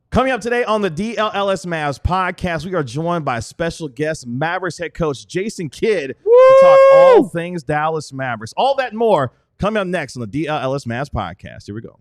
Coming up today on the DLLS Mavs Podcast, we are joined by special guest Mavericks head coach Jason Kidd to talk all things Dallas Mavericks. All that and more coming up next on the DLLS Mavs Podcast. Here we go.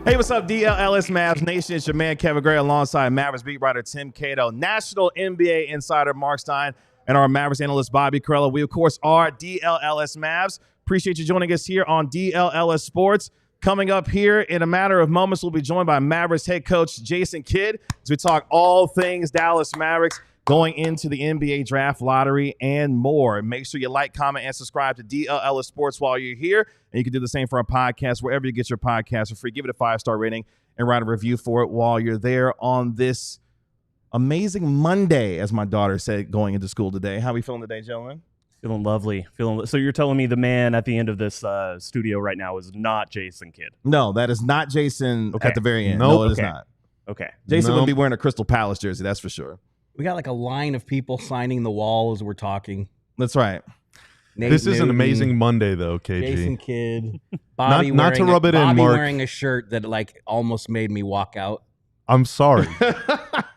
Hey, what's up, DLLS Mavs Nation? It's your man, Kevin Gray, alongside Mavericks beat writer Tim Cato, national NBA insider Mark Stein, and our Mavericks analyst Bobby Corella. We, of course, are DLLS Mavs. Appreciate you joining us here on DLLS Sports. Coming up here in a matter of moments, we'll be joined by Mavericks head coach Jason Kidd as we talk all things Dallas Mavericks going into the NBA draft lottery and more. Make sure you like, comment, and subscribe to DLLS Sports while you're here. And you can do the same for our podcast, wherever you get your podcasts for free. Give it a 5-star rating and write a review for it while you're there on this amazing Monday, as my daughter said, going into school today. How are we feeling today, gentlemen? Feeling lovely. So you're telling me the man at the end of this studio right now is not Jason Kidd? No, that is not Jason at the very end. Nope. No, it is not. Okay. Jason wouldn't be wearing a Crystal Palace jersey, that's for sure. We got like a line of people signing the wall as we're talking. That's right. This is an amazing Monday, though, KG. Jason Kidd. Bobby not to rub it in, Mark. Wearing a shirt that like almost made me walk out. I'm sorry.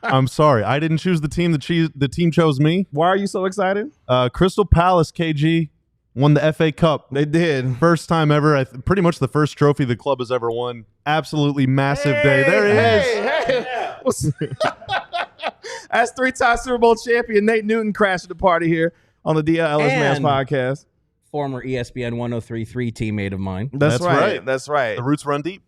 I'm sorry. I didn't choose the team. The team chose me. Why are you so excited? Crystal Palace, KG, won the FA Cup. They did. First time ever. Pretty much the first trophy the club has ever won. Absolutely massive day. There he is. That's three-time Super Bowl champion Nate Newton crashing the party here on the DLLS Mavs Podcast. Former ESPN 103.3 teammate of mine. That's right. That's right. The roots run deep.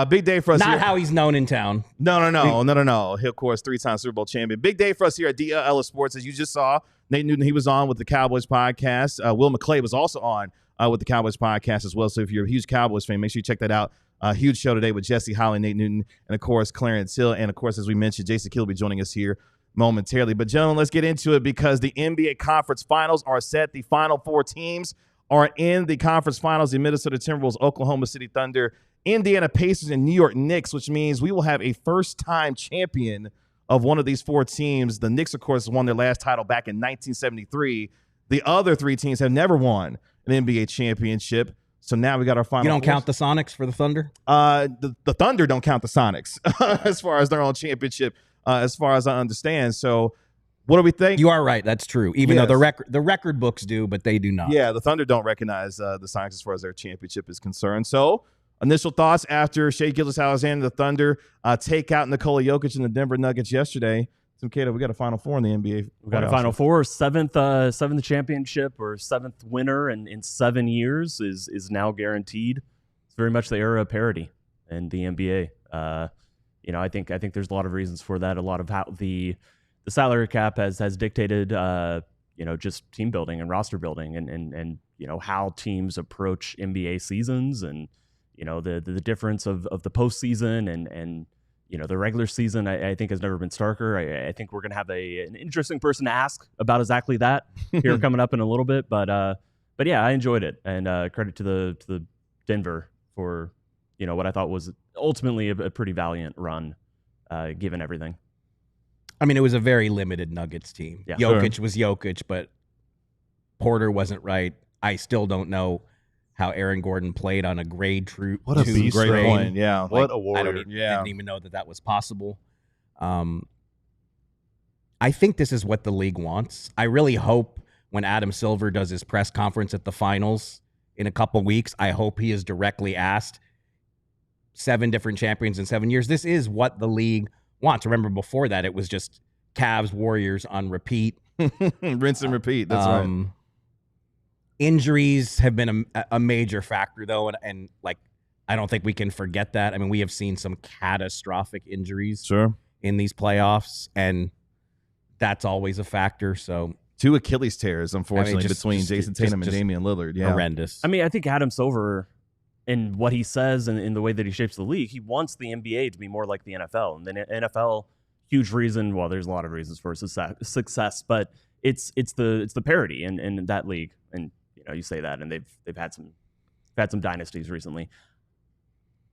Big day for us. Not here. how he's known in town. No. He, of course, three-time Super Bowl champion. Big day for us here at DLLS Sports. As you just saw, Nate Newton, he was on with the Cowboys podcast. Will McClay was also on with the Cowboys podcast as well. So if you're a huge Cowboys fan, make sure you check that out. Huge show today with Jesse Holly, Nate Newton, and, of course, Clarence Hill. And, of course, as we mentioned, Jason Kidd will be joining us here momentarily. But, gentlemen, let's get into it because the NBA Conference Finals are set. The final four teams are in the Conference Finals. The Minnesota Timberwolves, Oklahoma City Thunder, Indiana Pacers, and New York Knicks, which means we will have a first-time champion of one of these four teams. The Knicks, of course, won their last title back in 1973. The other three teams have never won an NBA championship. So now we got our final. You don't count the Sonics for the Thunder? The Thunder don't count the Sonics as far as their own championship, as far as I understand. So what do we think? You are right. That's true. Even though the record books do, but they do not. Yeah, the Thunder don't recognize the Sonics as far as their championship is concerned. So initial thoughts after Shai Gilgeous-Alexander, the Thunder, take out Nikola Jokic and the Denver Nuggets yesterday. So, Kato, we got a Final Four in the NBA. We got a Final Four, seventh championship or seventh winner in 7 years is now guaranteed. It's very much the era of parity in the NBA. I think there's a lot of reasons for that. A lot of how the salary cap has dictated, just team building and roster building and how teams approach NBA seasons and the difference of the postseason and the regular season, I think, has never been starker. I think we're going to have an interesting person to ask about exactly that here coming up in a little bit. But yeah, I enjoyed it, and credit to the Denver for what I thought was ultimately a pretty valiant run, given everything. I mean, it was a very limited Nuggets team. Yeah, Jokic was Jokic, but Porter wasn't right. I still don't know how Aaron Gordon played on a grade true. What a beast! Great point. Yeah, what a warrior! Didn't even know that was possible. I think this is what the league wants. I really hope when Adam Silver does his press conference at the finals in a couple weeks, I hope he is directly asked 7 different champions in 7 years. This is what the league wants. Remember, before that, it was just Cavs, Warriors on repeat. Rinse and repeat. That's right. Injuries have been a major factor, though, and I don't think we can forget that. I mean, we have seen some catastrophic injuries in these playoffs, and that's always a factor. So 2 Achilles tears, unfortunately, between Jason Tatum and just Damian Lillard. Yeah. horrendous. I mean, I think Adam Silver, in what he says and in the way that he shapes the league, he wants the NBA to be more like the NFL. And the NFL, huge reason. Well, there's a lot of reasons for success, but it's the parity in that league. And you say that, and they've had some dynasties recently.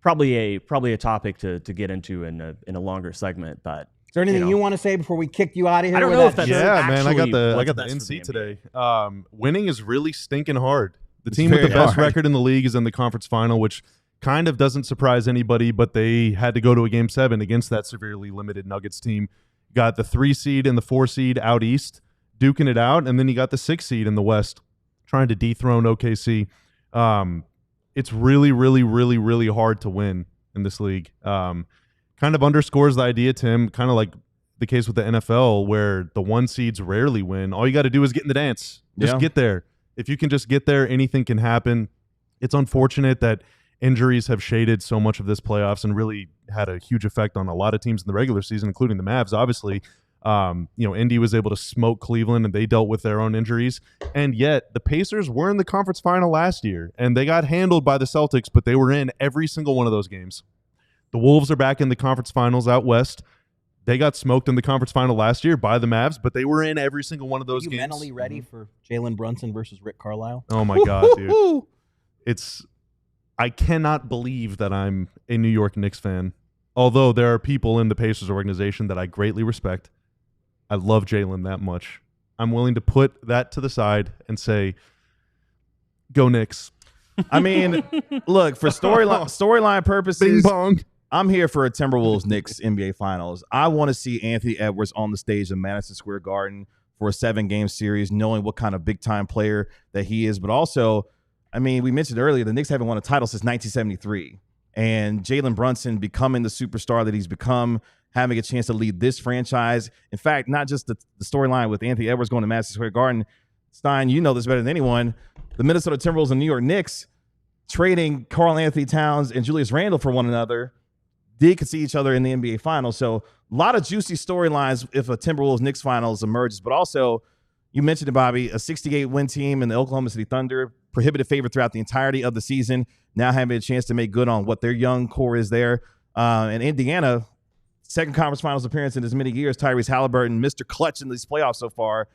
Probably a topic to get into in a longer segment, but. Is there anything you want to say before we kick you out of here? I don't know if that's man. I got the best NC for the today. Winning is really stinking hard. The team with the best record in the league is in the conference final, which kind of doesn't surprise anybody, but they had to go to a Game 7 against that severely limited Nuggets team. Got the 3 seed and the 4 seed out east, duking it out, and then you got the 6 seed in the west, trying to dethrone OKC. It's really, really, really, really hard to win in this league. Kind of underscores the idea, Tim, kind of like the case with the NFL, where the 1 seeds rarely win. All you got to do is get in the dance. Just get there. If you can just get there, anything can happen. It's unfortunate that injuries have shaded so much of this playoffs and really had a huge effect on a lot of teams in the regular season, including the Mavs, obviously. Indy was able to smoke Cleveland, and they dealt with their own injuries. And yet, the Pacers were in the conference final last year, and they got handled by the Celtics, but they were in every single one of those games. The Wolves are back in the conference finals out west. They got smoked in the conference final last year by the Mavs, but they were in every single one of those games. Are you mentally ready for Jalen Brunson versus Rick Carlisle? Oh, my God, dude. I cannot believe that I'm a New York Knicks fan, although there are people in the Pacers organization that I greatly respect. I love Jalen that much. I'm willing to put that to the side and say, go Knicks. I mean, look, for storyline purposes, Bing bong. I'm here for a Timberwolves Knicks NBA Finals. I want to see Anthony Edwards on the stage in Madison Square Garden for a 7-game series, knowing what kind of big-time player that he is. But also, I mean, we mentioned earlier, the Knicks haven't won a title since 1973. And Jalen Brunson becoming the superstar that he's become, having a chance to lead this franchise. In fact, not just the storyline with Anthony Edwards going to Madison Square Garden. Stein, you know this better than anyone. The Minnesota Timberwolves and New York Knicks trading Karl Anthony Towns and Julius Randle for one another. They could see each other in the NBA Finals. So a lot of juicy storylines if a Timberwolves-Knicks Finals emerges. But also, you mentioned it, Bobby, a 68-win team in the Oklahoma City Thunder, prohibitive favorite throughout the entirety of the season, now having a chance to make good on what their young core is there. And Indiana, second conference finals appearance in as many years, Tyrese Halliburton, Mr. Clutch in these playoffs so far.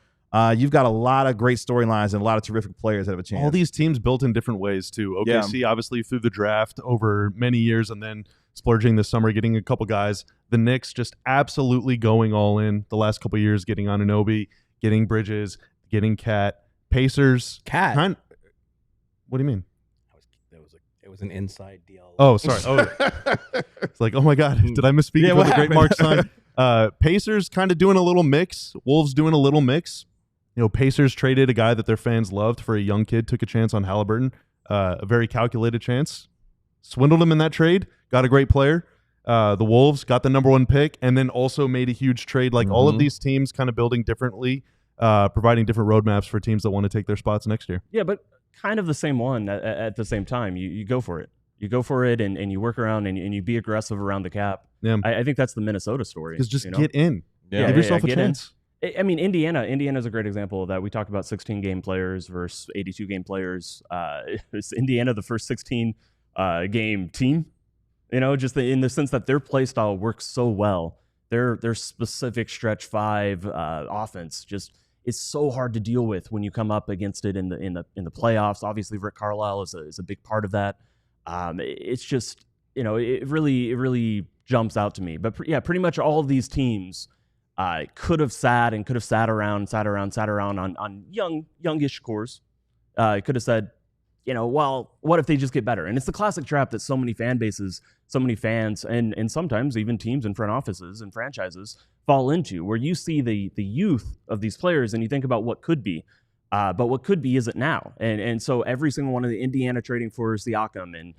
You've got a lot of great storylines and a lot of terrific players that have a chance. All these teams built in different ways, too. OKC, obviously, through the draft over many years and then splurging this summer, getting a couple guys. The Knicks just absolutely going all in the last couple of years, getting Anunoby, getting Bridges, getting Cat. Pacers. Cat? What do you mean? It was an inside deal. Oh, sorry. It's like, oh, my God. Did I misspeak for the great Mark Stein? Pacers kind of doing a little mix. Wolves doing a little mix. Pacers traded a guy that their fans loved for a young kid, took a chance on Halliburton, a very calculated chance. Swindled him in that trade, got a great player. The Wolves got the number 1 pick and then also made a huge trade. Like all of these teams kind of building differently, providing different roadmaps for teams that want to take their spots next year. Yeah, but kind of the same one at the same time. You go for it. You go for it and you work around and you be aggressive around the cap. Yeah. I think that's the Minnesota story. Because just get in. Yeah. Give yourself a chance. I mean, Indiana's a great example of that. We talked about 16-game players versus 82-game players. Is Indiana the first 16-game team? Just in the sense that their play style works so well. Their specific stretch 5 offense just is so hard to deal with when you come up against it in the playoffs. Obviously, Rick Carlisle is a big part of that. It's just it really jumps out to me. But pretty much all of these teams could have sat around on youngish cores. Could have said, well, what if they just get better? And it's the classic trap that so many fan bases, so many fans, and sometimes even teams and front offices and franchises fall into, where you see the youth of these players and you think about what could be. But what could be isn't now. And so every single one of the Indiana trading for Siakam and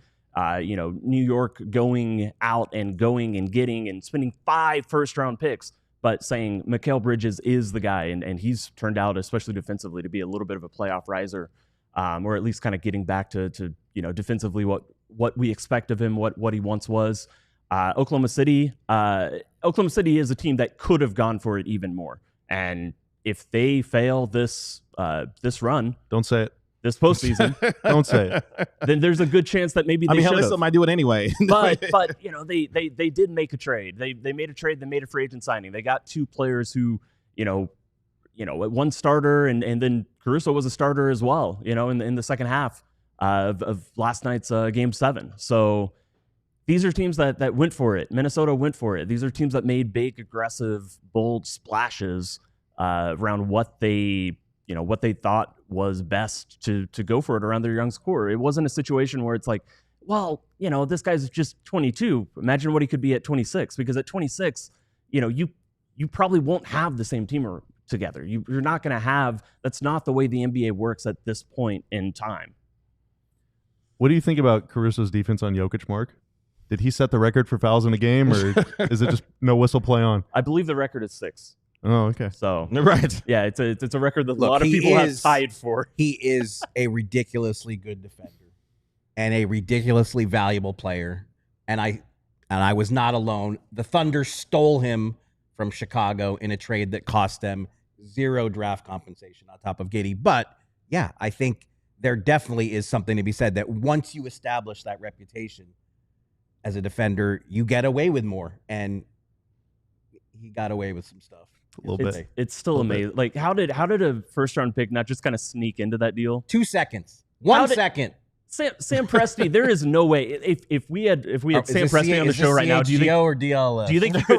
New York going out and going and getting and spending 5 first-round picks, but saying Mikal Bridges is the guy, and he's turned out, especially defensively, to be a little bit of a playoff riser, or at least kind of getting back to defensively what we expect of him, what he once was. Oklahoma City is a team that could have gone for it even more. And if they fail this run, Don't say it. this postseason, Don't say it. then there's a good chance that maybe they hell, they should still might do it anyway. but they did make a trade. They made a trade. They made a free agent signing. They got 2 players who one starter and then Caruso was a starter as well. In the second half of last night's Game 7. So these are teams that went for it. Minnesota went for it. These are teams that made big, aggressive, bold splashes around what they thought was best to go for it around their young core. It wasn't a situation where it's like, well, this guy's just 22. Imagine what he could be at 26. Because at 26, you probably won't have the same team together. You're not going to have. That's not the way the NBA works at this point in time. What do you think about Caruso's defense on Jokic, Mark? Did he set the record for fouls in a game, or is it just no whistle play on? I believe the record is 6. Oh, okay. So right, yeah, it's a record that a lot of people have tied for. He is a ridiculously good defender and a ridiculously valuable player. And I was not alone. The Thunder stole him from Chicago in a trade that cost them 0 draft compensation on top of Giddey. But yeah, I think there definitely is something to be said that once you establish that reputation as a defender, you get away with more. And he got away with some stuff. A little bit. It's still amazing. Like, how did a first round pick not just kind of sneak into that deal? 2 seconds. 1 second. Sam Presti, there is no way. If we had Sam Presti on the show right now, do you think or DLLS? Do you think you could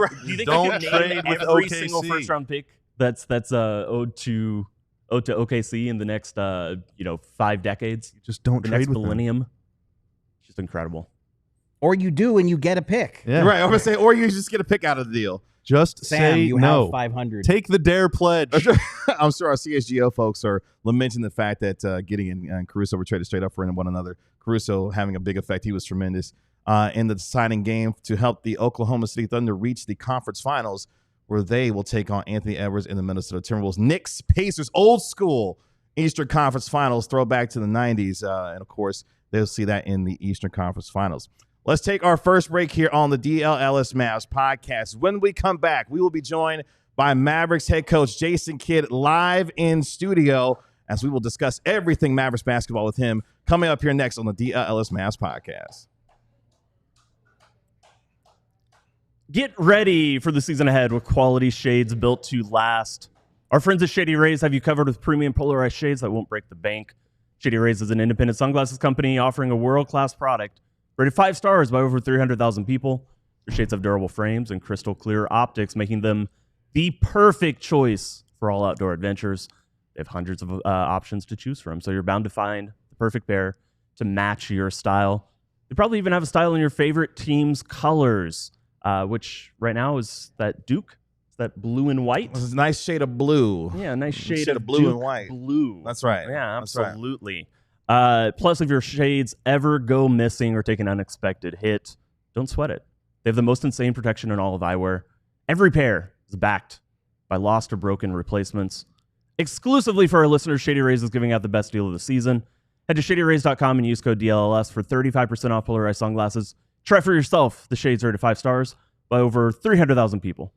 name with every OKC. single first round pick that's owed to OKC in the next 5 decades? You just don't The trade next with them. millennium. Just incredible. Or you do and you get a pick. Yeah. right. I'm gonna say, or you just get a pick out of the deal. Just Sam, say you no. have 500. Take the dare pledge. I'm sure our CSGO folks are lamenting the fact that Giddey and Caruso were traded straight up for one another. Caruso having a big effect. He was tremendous in the deciding game to help the Oklahoma City Thunder reach the conference finals, where they will take on Anthony Edwards and the Minnesota Timberwolves. Knicks, Pacers, old school Eastern Conference Finals, throwback to the 90s. And, of course, they'll see that in the Eastern Conference Finals. Let's take our first break here on the DLLS Mavs podcast. When we come back, we will be joined by Mavericks head coach Jason Kidd live in studio as we will discuss everything Mavericks basketball with him coming up here next on the DLLS Mavs podcast. Get ready for the season ahead with quality shades built to last. Our friends at Shady Rays have you covered with premium polarized shades that won't break the bank. Shady Rays is an independent sunglasses company offering a world-class product rated 5 stars by over 300,000 people. Their shades have durable frames and crystal clear optics, making them the perfect choice for all outdoor adventures. They have hundreds of options to choose from, so you're bound to find the perfect pair to match your style. They probably even have a style in your favorite team's colors, which right now is that Duke. It's that blue and white. It's a nice shade of blue. Yeah, a nice shade of blue Duke and white. Blue. That's right. Yeah, That's right. absolutely. Plus, if your shades ever go missing or take an unexpected hit, don't sweat it. They have the most insane protection in all of eyewear. Every pair is backed by lost or broken replacements. Exclusively for our listeners, Shady Rays is giving out the best deal of the season. Head to shadyrays.com and use code DLLS for 35% off polarized sunglasses. Try for yourself the shades rated 5 stars by over 300,000 people.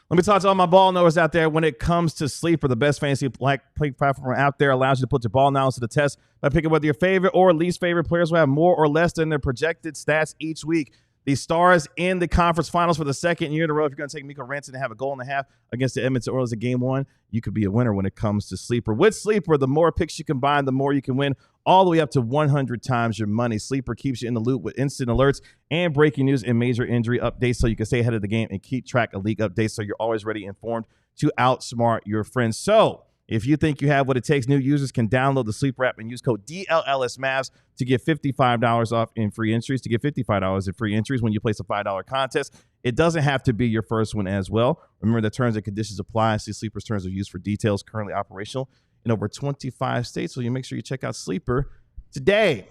Let me talk to all my ball knowers out there. When it comes to Sleeper, the best fantasy play platform out there, allows you to put your ball knowledge to the test by picking whether your favorite or least favorite players will have more or less than their projected stats each week. The Stars in the conference finals for the second year in a row. If you're going to take Miko Ranson and have a goal and a half against the Edmonton Oilers in Game 1, you could be a winner when it comes to Sleeper. With Sleeper, the more picks you combine, the more you can win, all the way up to 100 times your money. Sleeper keeps you in the loop with instant alerts and breaking news and major injury updates so you can stay ahead of the game and keep track of league updates so you're always ready and informed to outsmart your friends. So if you think you have what it takes, new users can download the Sleeper app and use code DLLS Mavs to get $55 off in free entries. To get $55 in free entries when you place a $5 contest, it doesn't have to be your first one as well. Remember that terms and conditions apply. See Sleeper's terms of use for details. Currently operational in over 25 states, so you make sure you check out Sleeper today.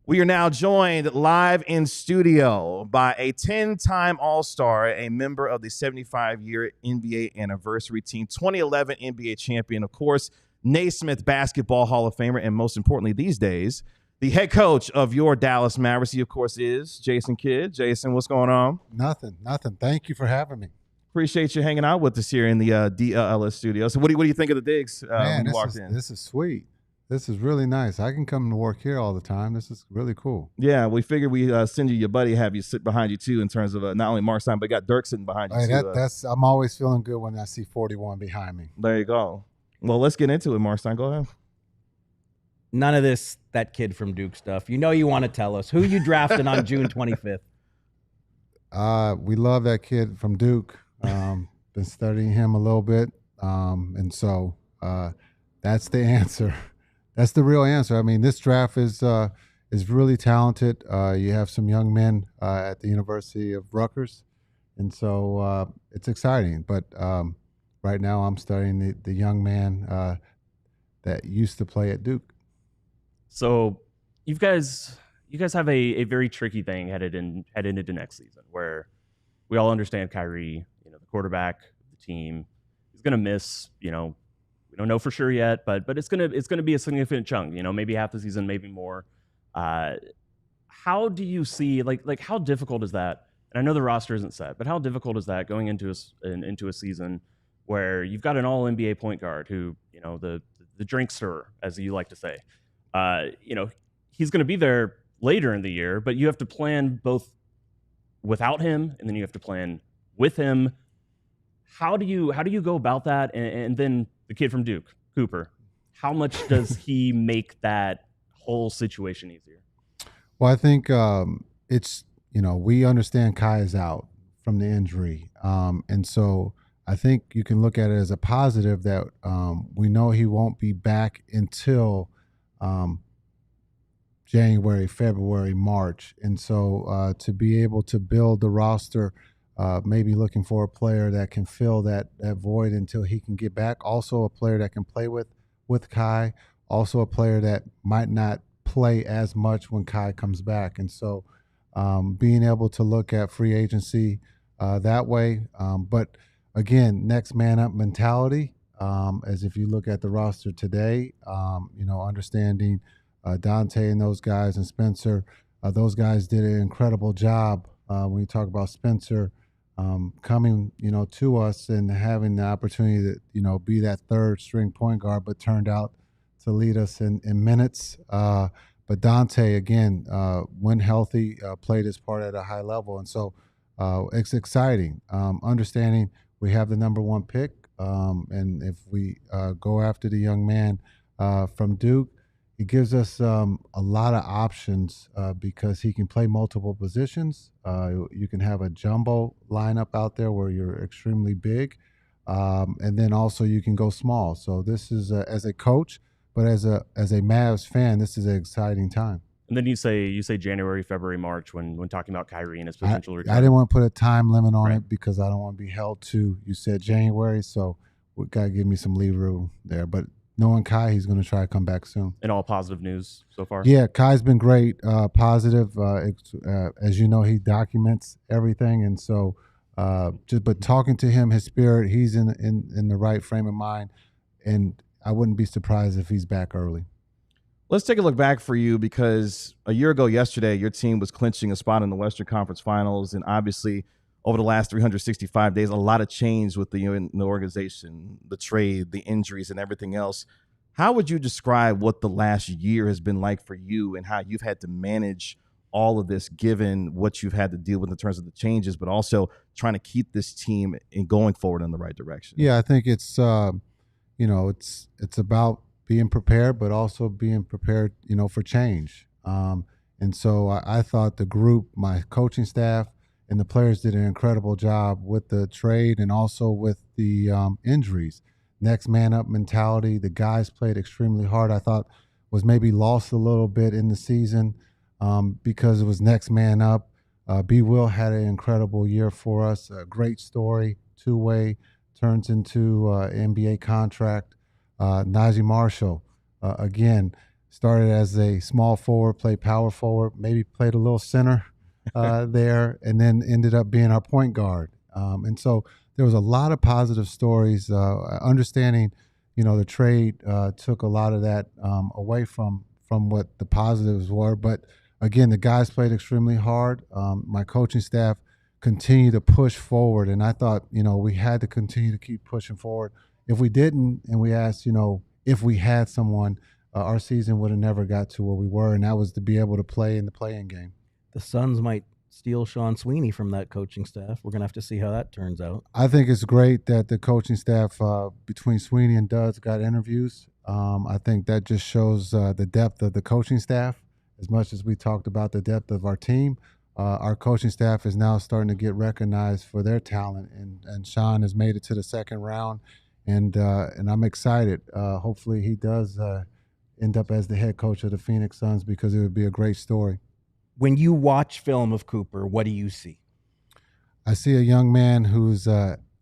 We are now joined live in studio by a 10-time All-Star, a member of the 75-year NBA anniversary team, 2011 NBA champion, of course, Naismith Basketball Hall of Famer, and most importantly these days, the head coach of your Dallas Mavericks. He, of course, is Jason Kidd. Jason, what's going on? Nothing. Thank you for having me. Appreciate you hanging out with us here in the DLLS studio. So what do you think of the digs when you walked in? This is sweet. This is really nice. I can come to work here all the time. This is really cool. Yeah, we figured we send you your buddy, have you sit behind you too, in terms of not only Mark's time, but got Dirk sitting behind you too. I'm always feeling good when I see 41 behind me. There you go. Well, let's get into it, Marstein. Go ahead. None of that kid from Duke stuff. You want to tell us who you drafted on June 25th. We love that kid from Duke. Been studying him a little bit, and so that's the answer. That's the real answer. I mean, this draft is really talented. You have some young men at the University of Rutgers, and so it's exciting. But right now, I'm studying the young man that used to play at Duke. So you guys have a very tricky thing headed into next season, where we all understand Kyrie, the quarterback of the team, is going to miss. We don't know for sure yet, but it's gonna be a significant chunk. Maybe half the season, maybe more. How do you see like how difficult is that? And I know the roster isn't set, but how difficult is that going into a season where you've got an All-NBA point guard who the drinkster, as you like to say, he's going to be there later in the year, but you have to plan both without him and then you have to plan with him. How do you go about that? And then the kid from Duke, Cooper, how much does he make that whole situation easier? Well, I think it's, we understand Kai is out from the injury. And so I think you can look at it as a positive that we know he won't be back until January, February, March. And so to be able to build the roster, maybe looking for a player that can fill that void until he can get back. Also a player that can play with Kai. Also a player that might not play as much when Kai comes back. And so being able to look at free agency that way. But again, next man up mentality, as if you look at the roster today, understanding Dante and those guys and Spencer, those guys did an incredible job when you talk about Spencer coming, to us and having the opportunity to, be that third string point guard, but turned out to lead us in minutes. But Dante, again, when healthy, played his part at a high level. And so it's exciting. Understanding we have the number one pick. And if we go after the young man from Duke, it gives us a lot of options because he can play multiple positions. You can have a jumbo lineup out there where you're extremely big. And then also you can go small. So this is, as a coach, but as a Mavs fan, this is an exciting time. And then you say January, February, March when talking about Kyrie and his potential return. I didn't want to put a time limit on it because I don't want to be held to, you said January, so we got to give me some leave room there. But knowing Kai, he's going to try to come back soon. And all positive news so far? Yeah, Kai's been great, positive. As you know, he documents everything. And so but talking to him, his spirit, he's in the right frame of mind. And I wouldn't be surprised if he's back early. Let's take a look back for you because a year ago yesterday, your team was clinching a spot in the Western Conference Finals. And obviously, over the last 365 days, a lot of change with the organization, the trade, the injuries, and everything else. How would you describe what the last year has been like for you and how you've had to manage all of this, given what you've had to deal with in terms of the changes, but also trying to keep this team in going forward in the right direction? Yeah, I think it's, it's about being prepared, but also being prepared, for change. And so I thought the group, my coaching staff, and the players did an incredible job with the trade and also with the injuries. Next man up mentality. The guys played extremely hard. I thought was maybe lost a little bit in the season because it was next man up. B. Will had an incredible year for us. A great story, two-way, turns into NBA contract. Najee Marshall, again, started as a small forward, played power forward, maybe played a little center there, and then ended up being our point guard. And so there was a lot of positive stories. Understanding, the trade took a lot of that away from what the positives were. But again, the guys played extremely hard. My coaching staff continue to push forward. And I thought, we had to continue to keep pushing forward. If we didn't, and we asked, if we had someone, our season would have never got to where we were, and that was to be able to play in the play-in game. The Suns might steal Sean Sweeney from that coaching staff. We're going to have to see how that turns out. I think it's great that the coaching staff between Sweeney and Dudds got interviews. I think that just shows the depth of the coaching staff. As much as we talked about the depth of our team, our coaching staff is now starting to get recognized for their talent, and Sean has made it to the second round, and I'm excited. Hopefully he does end up as the head coach of the Phoenix Suns, because it would be a great story. When you watch film of Cooper, what do you see? I see a young man who's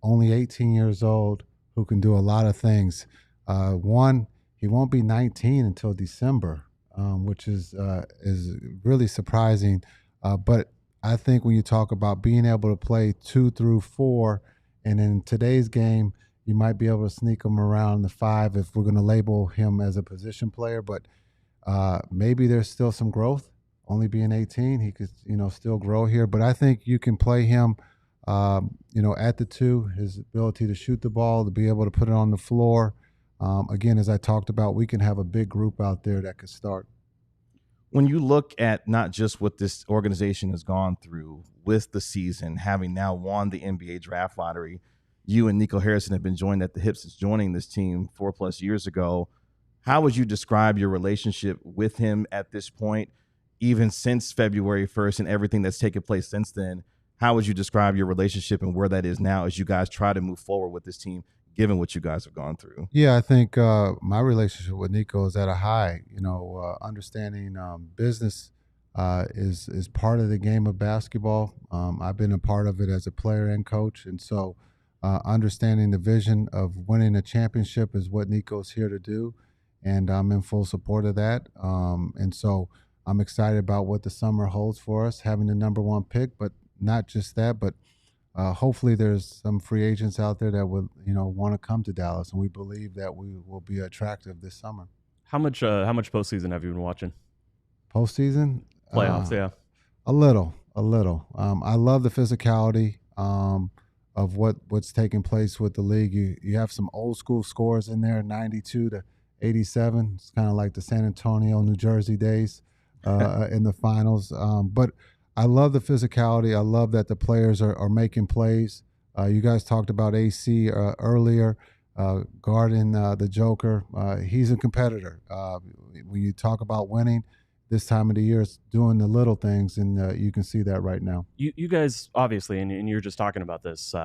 only 18 years old who can do a lot of things. One, he won't be 19 until December, which is really surprising. But I think when you talk about being able to play 2 through 4, and in today's game, you might be able to sneak him around the 5 if we're going to label him as a position player. But maybe there's still some growth. Only being 18, he could, still grow here. But I think you can play him, at the 2, his ability to shoot the ball, to be able to put it on the floor. Again, as I talked about, we can have a big group out there that could start. When you look at not just what this organization has gone through with the season, having now won the NBA draft lottery, you and Nico Harrison have been joined at the hip since joining this team 4+ years ago. How would you describe your relationship with him at this point, even since February 1st and everything that's taken place since then? How would you describe your relationship and where that is now as you guys try to move forward with this team, given what you guys have gone through? Yeah, I think my relationship with Nico is at a high. Understanding business is part of the game of basketball. I've been a part of it as a player and coach, and so understanding the vision of winning a championship is what Nico's here to do, and I'm in full support of that. And so I'm excited about what the summer holds for us, having the number 1 pick, but not just that, but hopefully there's some free agents out there that would, want to come to Dallas, and we believe that we will be attractive this summer. How much postseason have you been watching? Postseason? Playoffs, yeah. A little. I love the physicality of what's taking place with the league. You have some old school scores in there, 92 to 87. It's kind of like the San Antonio, New Jersey days in the finals. But I love the physicality. I love that the players are making plays. You guys talked about AC earlier, guarding the Joker. He's a competitor. When you talk about winning, this time of the year, it's doing the little things, and you can see that right now. You guys, obviously, and you're just talking about this,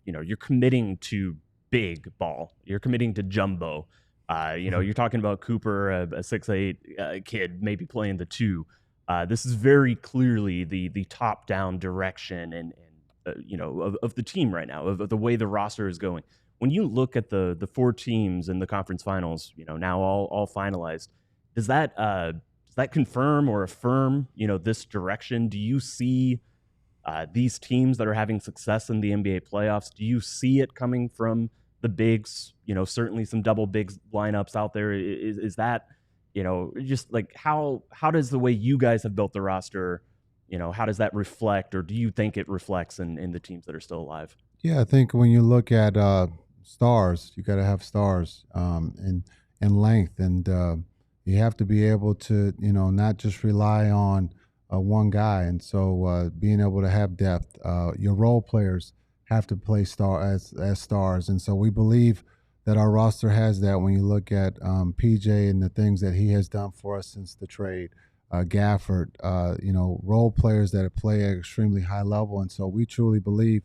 you're committing to big ball. You're committing to jumbo. You're talking about Cooper, a 6'8" kid, maybe playing the 2. This is very clearly the top-down direction and of the team right now, of the way the roster is going. When you look at the 4 teams in the conference finals, now all finalized, does that confirm or affirm this direction? Do you see these teams that are having success in the NBA playoffs? Do you see it coming from the bigs? Certainly some double bigs lineups out there. Is that just like how does the way you guys have built the roster, how does that reflect, or do you think it reflects in the teams that are still alive? Yeah, I think when you look at stars, you got to have stars in length, and you have to be able to, not just rely on one guy. And so being able to have depth, your role players have to play as stars. And so we believe that our roster has that. When you look at PJ and the things that he has done for us since the trade, Gafford, role players that play at an extremely high level. And so we truly believe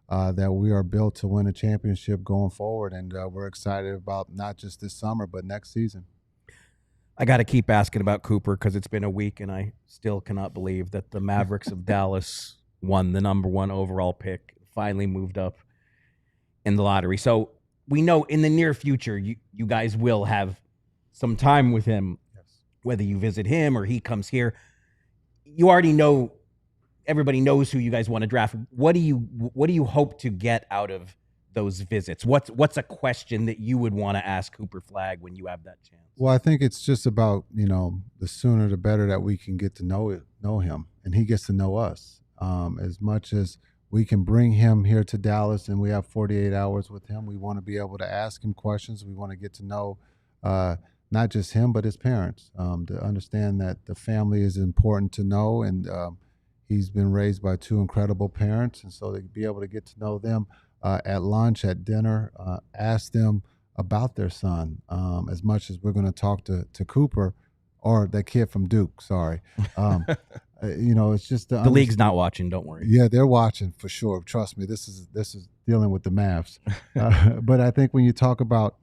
that we are built to win a championship going forward. And we're excited about not just this summer, but next season. I got to keep asking about Cooper because it's been a week, and I still cannot believe that the Mavericks of Dallas won the number 1 overall pick, finally moved up in the lottery. So we know in the near future, you guys will have some time with him, yes, whether you visit him or he comes here. You already know, everybody knows who you guys want to draft. What do you hope to get out of those visits? What's a question that you would want to ask Cooper Flagg when you have that chance? Well, I think it's just about, the sooner the better that we can get to know him and he gets to know us. As much as we can bring him here to Dallas and we have 48 hours with him. We want to be able to ask him questions. We want to get to know not just him, but his parents, to understand that the family is important to know. And he's been raised by two incredible parents. And so to be able to get to know them at lunch, at dinner, ask them about their son as much as we're going to talk to Cooper or that kid from Duke. Sorry. It's just the league's not watching. Don't worry. Yeah, they're watching for sure. Trust me. This is dealing with the Mavs. But I think when you talk about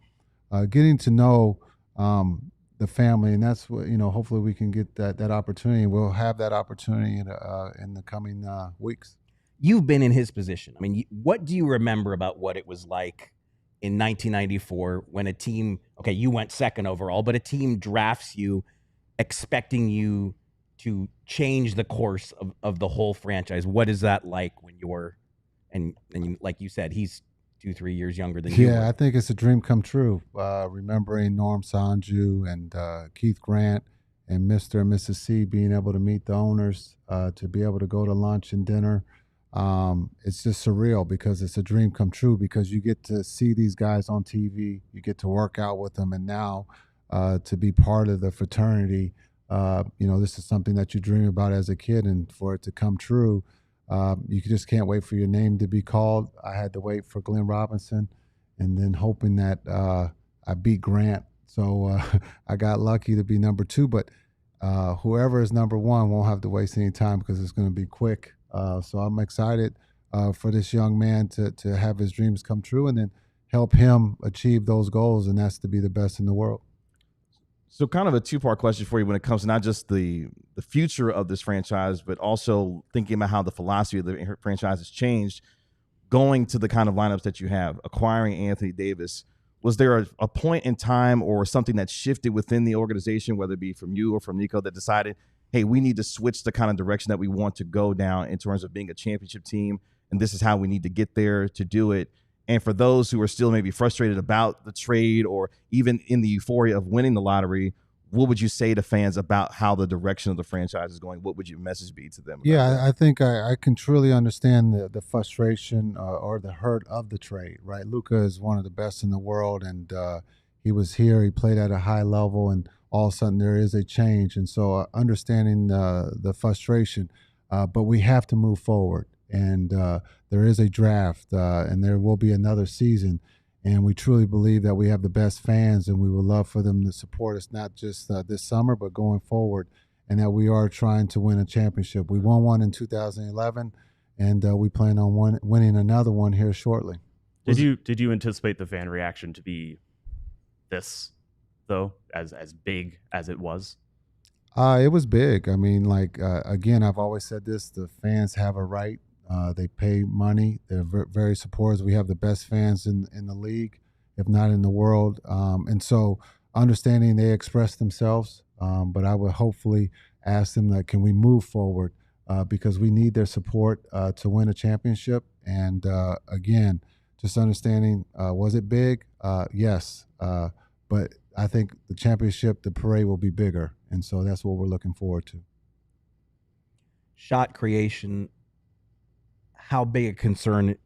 getting to know the family, and that's what hopefully we can get that opportunity. We'll have that opportunity in the coming weeks. You've been in his position. I mean, what do you remember about what it was like in 1994 when a team? Okay, you went second overall, but a team drafts you, expecting you to change the course of the whole franchise. What is that like when you're, and like you said, he's 2-3 years younger than you. Yeah, I think it's a dream come true. Remembering Norm Sanju and Keith Grant and Mr. and Mrs. C being able to meet the owners, to be able to go to lunch and dinner. It's just surreal because it's a dream come true because you get to see these guys on TV, you get to work out with them, and now to be part of the fraternity. This is something that you dream about as a kid, and for it to come true, you just can't wait for your name to be called. I had to wait for Glenn Robinson, and then hoping that I beat Grant. So I got lucky to be number 2, but whoever is number 1 won't have to waste any time because it's going to be quick. So I'm excited for this young man to have his dreams come true and then help him achieve those goals, and that's to be the best in the world. So kind of a two-part question for you when it comes to not just the future of this franchise, but also thinking about how the philosophy of the franchise has changed, going to the kind of lineups that you have, acquiring Anthony Davis. Was there a point in time or something that shifted within the organization, whether it be from you or from Nico, that decided, hey, we need to switch the kind of direction that we want to go down in terms of being a championship team, and this is how we need to get there to do it? And for those who are still maybe frustrated about the trade or even in the euphoria of winning the lottery, what would you say to fans about how the direction of the franchise is going? What would your message be to them? Yeah, I think I can truly understand the frustration or the hurt of the trade, right? Luka is one of the best in the world, and he was here. He played at a high level, and all of a sudden there is a change. And so understanding the frustration, but we have to move forward. And there is a draft, and there will be another season. And we truly believe that we have the best fans, and we would love for them to support us, not just this summer, but going forward, and that we are trying to win a championship. We won one in 2011, and we plan on winning another one here shortly. Did you anticipate the fan reaction to be this, though, as big as it was? It was big. I mean, again, I've always said this, the fans have a right. They pay money. They're very supportive. We have the best fans in the league, if not in the world. And so understanding they express themselves, but I would hopefully ask them that, can we move forward? Because we need their support to win a championship. And again, just understanding, was it big? Yes. But I think the championship, the parade will be bigger. And so that's what we're looking forward to. Shot creation, how big a concern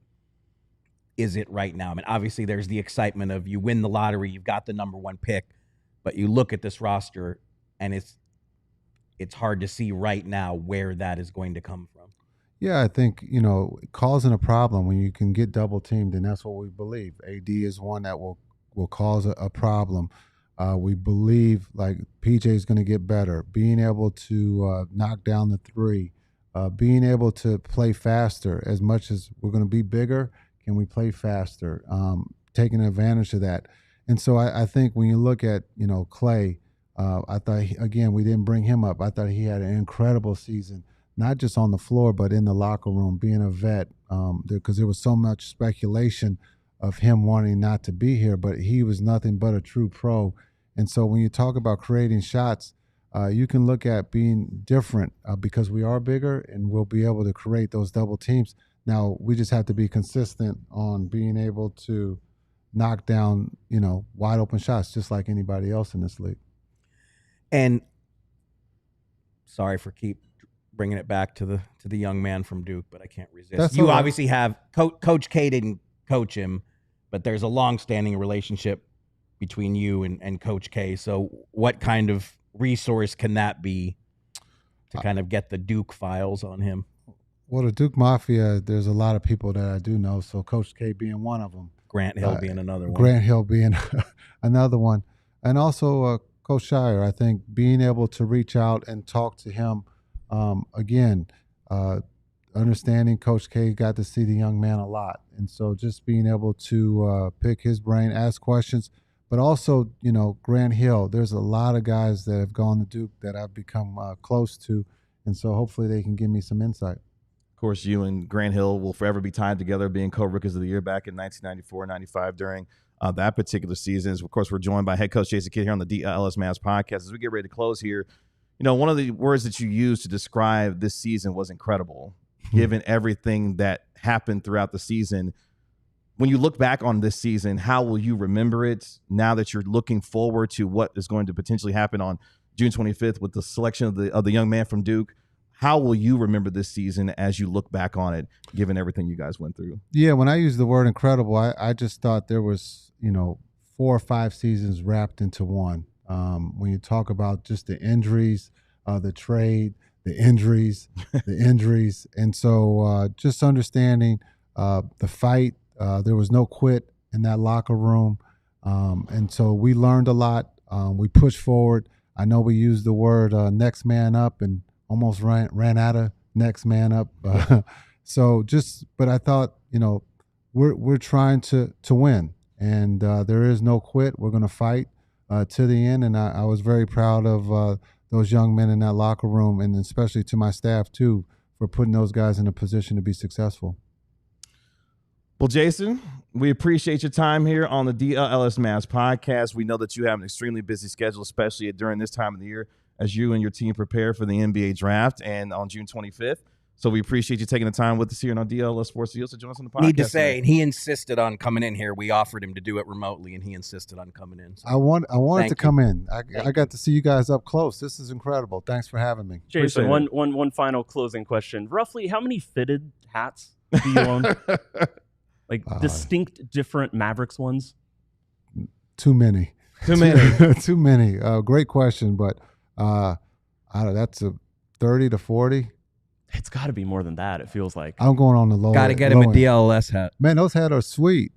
is it right now? I mean, obviously there's the excitement of you win the lottery, you've got the number 1 pick, but you look at this roster and it's hard to see right now where that is going to come from. Yeah, I think, causing a problem when you can get double teamed, and that's what we believe. AD is one that will cause a problem. We believe PJ is going to get better, being able to knock down the 3. Being able to play faster. As much as we're going to be bigger, can we play faster? Taking advantage of that. And so I think when you look at, Clay, I thought, again, we didn't bring him up. I thought he had an incredible season, not just on the floor, but in the locker room, being a vet, because there was so much speculation of him wanting not to be here, but he was nothing but a true pro. And so when you talk about creating shots, you can look at being different because we are bigger and we'll be able to create those double teams. Now, we just have to be consistent on being able to knock down, wide open shots just like anybody else in this league. And sorry for keep bringing it back to the young man from Duke, but I can't resist. That's you all right. obviously have Coach K didn't coach him, but there's a long-standing relationship between you and Coach K. So what kind of resource can that be to kind of get the Duke files on him? Well, the Duke Mafia, there's a lot of people that I do know. So Coach K being one of them. Grant Hill being another one. Grant Hill being another one. And also Coach Shire, I think being able to reach out and talk to him, again, understanding Coach K got to see the young man a lot. And so just being able to pick his brain, ask questions, but also, Grant Hill, there's a lot of guys that have gone to Duke that I've become close to. And so hopefully they can give me some insight. Of course, you and Grant Hill will forever be tied together, being co-rookies of the year back in 1994-95 during that particular season. Of course, we're joined by head coach Jason Kidd here on the DLLS Mavs podcast. As we get ready to close here, one of the words that you used to describe this season was incredible, given everything that happened throughout the season. When you look back on this season, how will you remember it now that you're looking forward to what is going to potentially happen on June 25th with the selection of the young man from Duke? How will you remember this season as you look back on it, given everything you guys went through? Yeah, when I use the word incredible, I just thought there was, 4 or 5 seasons wrapped into one. When you talk about just the injuries, the trade, the injuries, And so just understanding the fight, there was no quit in that locker room. And so we learned a lot. We pushed forward. I know we used the word next man up and almost ran out of next man up. But I thought, we're trying to win, and there is no quit. We're going to fight to the end, and I was very proud of those young men in that locker room, and especially to my staff too, for putting those guys in a position to be successful. Well, Jason, we appreciate your time here on the DLLS Mavs podcast. We know that you have an extremely busy schedule, especially during this time of the year, as you and your team prepare for the NBA draft and on June 25th. So we appreciate you taking the time with us here on DLLS Sports. You also join us on the podcast. Need to say, and he insisted on coming in here. We offered him to do it remotely, and he insisted on coming in. So I wanted to come in. I got to see you guys up close. This is incredible. Thanks for having me. Jason, one final closing question. Roughly, how many fitted hats do you own? Distinct, different Mavericks ones? Too many. Too many. Great question, but that's a 30 to 40. It's got to be more than that, it feels like. I'm going on the low. Got to get him a DLLS hat. Man, those hats are sweet.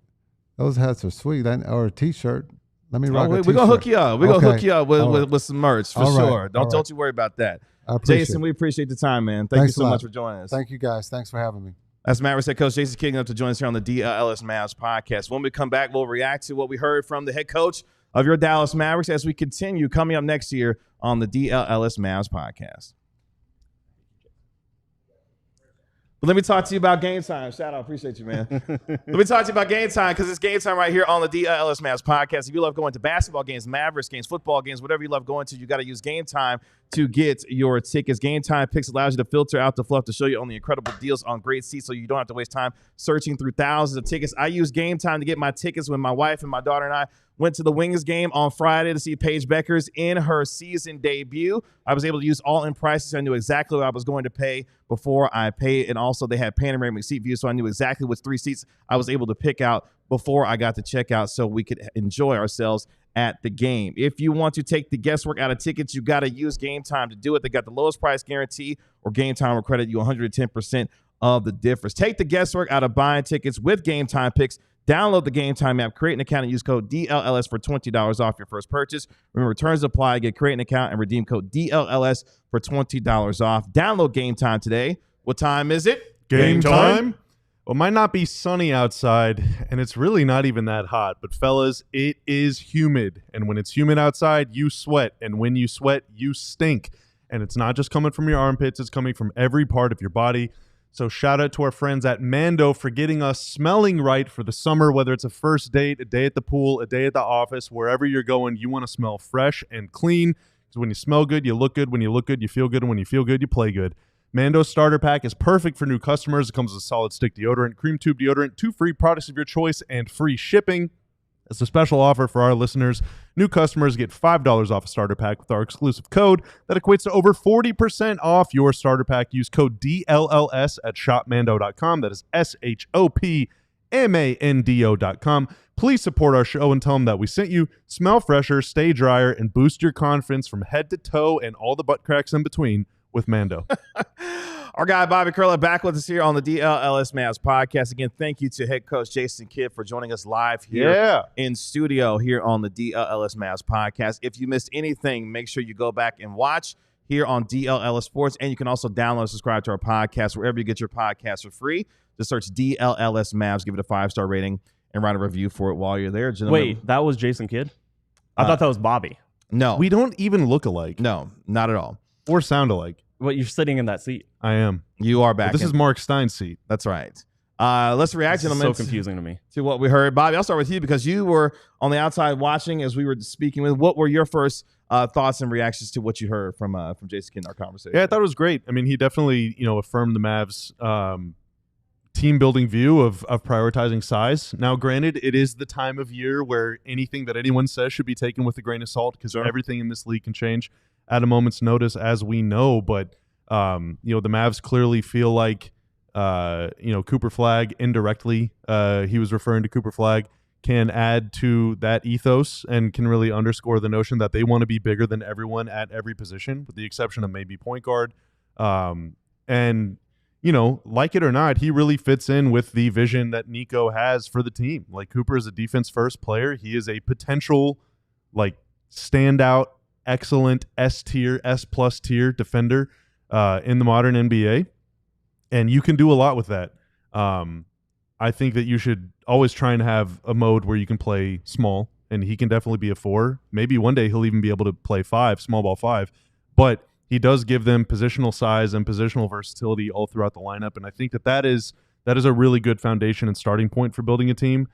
Or a T-shirt. Let me rock a T-shirt. We're going to hook you up. We're going to hook you up with some merch for sure. Don't you worry about that. Jason, we appreciate the time, man. Thank you so much for joining us. Thank you, guys. Thanks for having me. That's Mavericks head coach Jason Kidd up to join us here on the DLLS Mavs podcast. When we come back, we'll react to what we heard from the head coach of your Dallas Mavericks as we continue coming up next year on the DLLS Mavs podcast. But let me talk to you about game time. Shout out. Appreciate you, man. Let me talk to you about game time because it's game time right here on the DLLS Mavs podcast. If you love going to basketball games, Mavericks games, football games, whatever you love going to, you got to use Game Time to get your tickets. Game Time Picks allows you to filter out the fluff to show you only incredible deals on great seats so you don't have to waste time searching through thousands of tickets. I use Game Time to get my tickets when my wife and my daughter and I went to the Wings game on Friday to see Paige Beckers in her season debut. I was able to use all-in prices. I knew exactly what I was going to pay before I paid, and also they had panoramic seat views, so I knew exactly which 3 seats I was able to pick out before I got to checkout so we could enjoy ourselves at the game. If you want to take the guesswork out of tickets, you got to use Game Time to do it. They got the lowest price guarantee, or Game Time will credit you 110% of the difference. Take the guesswork out of buying tickets with Game Time Picks. Download the Game Time app, create an account, and use code DLLS for $20 off your first purchase. Remember, returns apply. Get create an account and redeem code DLLS for $20 off. Download Game Time today. What time is it? Game time? Well, it might not be sunny outside, and it's really not even that hot. But, fellas, it is humid. And when it's humid outside, you sweat. And when you sweat, you stink. And it's not just coming from your armpits. It's coming from every part of your body. So shout out to our friends at Mando for getting us smelling right for the summer, whether it's a first date, a day at the pool, a day at the office, wherever you're going, you want to smell fresh and clean. Because when you smell good, you look good. When you look good, you feel good. And when you feel good, you play good. Mando's starter pack is perfect for new customers. It comes with a solid stick deodorant, cream tube deodorant, 2 free products of your choice, and free shipping. As a special offer for our listeners, new customers get $5 off a starter pack with our exclusive code that equates to over 40% off your starter pack. Use code DLLS at shopmando.com. That is SHOPMANDO.com. Please support our show and tell them that we sent you. Smell fresher, stay drier, and boost your confidence from head to toe and all the butt cracks in between with Mando. Our guy Bobby Curla back with us here on the DLLS Mavs podcast. Again, thank you to head coach Jason Kidd for joining us live here in studio here on the DLLS Mavs podcast. If you missed anything, make sure you go back and watch here on DLLS Sports, and you can also download and subscribe to our podcast wherever you get your podcasts for free. Just search DLLS Mavs, give it a 5-star rating, and write a review for it while you're there. Gentlemen. Wait, that was Jason Kidd? I thought that was Bobby. No. We don't even look alike. No, not at all. Or sound alike. Well, you're sitting in that seat. I am. You are back. But this is Mark Stein's seat. That's right. Let's react, This is gentlemen. so confusing to me. To what we heard. Bobby, I'll start with you because you were on the outside watching as we were speaking with. What were your first thoughts and reactions to what you heard from Jason Kidd in our conversation? Yeah, I thought it was great. I mean, he definitely, affirmed the Mavs team building view of prioritizing size. Now, granted, it is the time of year where anything that anyone says should be taken with a grain of salt because everything in this league can change at a moment's notice, as we know. But the Mavs clearly feel like Cooper Flagg indirectly, he was referring to Cooper Flagg, can add to that ethos and can really underscore the notion that they want to be bigger than everyone at every position, with the exception of maybe point guard. And like it or not, he really fits in with the vision that Nico has for the team. Like, Cooper is a defense-first player. He is a potential, standout, excellent S-tier, S-plus tier defender in the modern NBA. And you can do a lot with that. I think that you should always try and have a mode where you can play small, and he can definitely be a 4. Maybe one day he'll even be able to play 5, small ball 5. But he does give them positional size and positional versatility all throughout the lineup, and I think that is a really good foundation and starting point for building a team,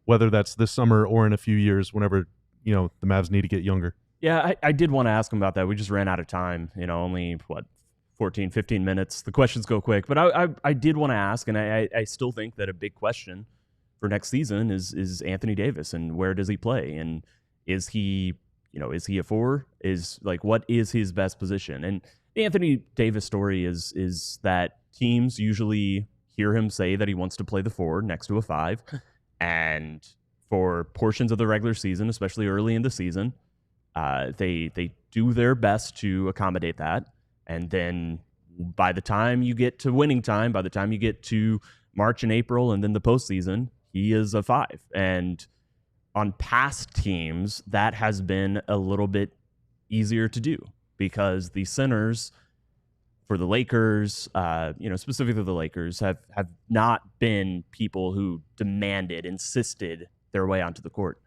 whether that's this summer or in a few years whenever the Mavs need to get younger. Yeah, I did want to ask him about that. We just ran out of time, only, 14, 15 minutes. The questions go quick. But I did want to ask, and I still think that a big question for next season is Anthony Davis, and where does he play? And is he a 4? What is his best position? And the Anthony Davis story is that teams usually hear him say that he wants to play the 4 next to a 5. And for portions of the regular season, especially early in the season, they do their best to accommodate that. And then by the time you get to winning time, by the time you get to March and April and then the postseason, he is a 5. And on past teams, that has been a little bit easier to do because the centers for the Lakers, specifically the Lakers, have not been people who insisted their way onto the court.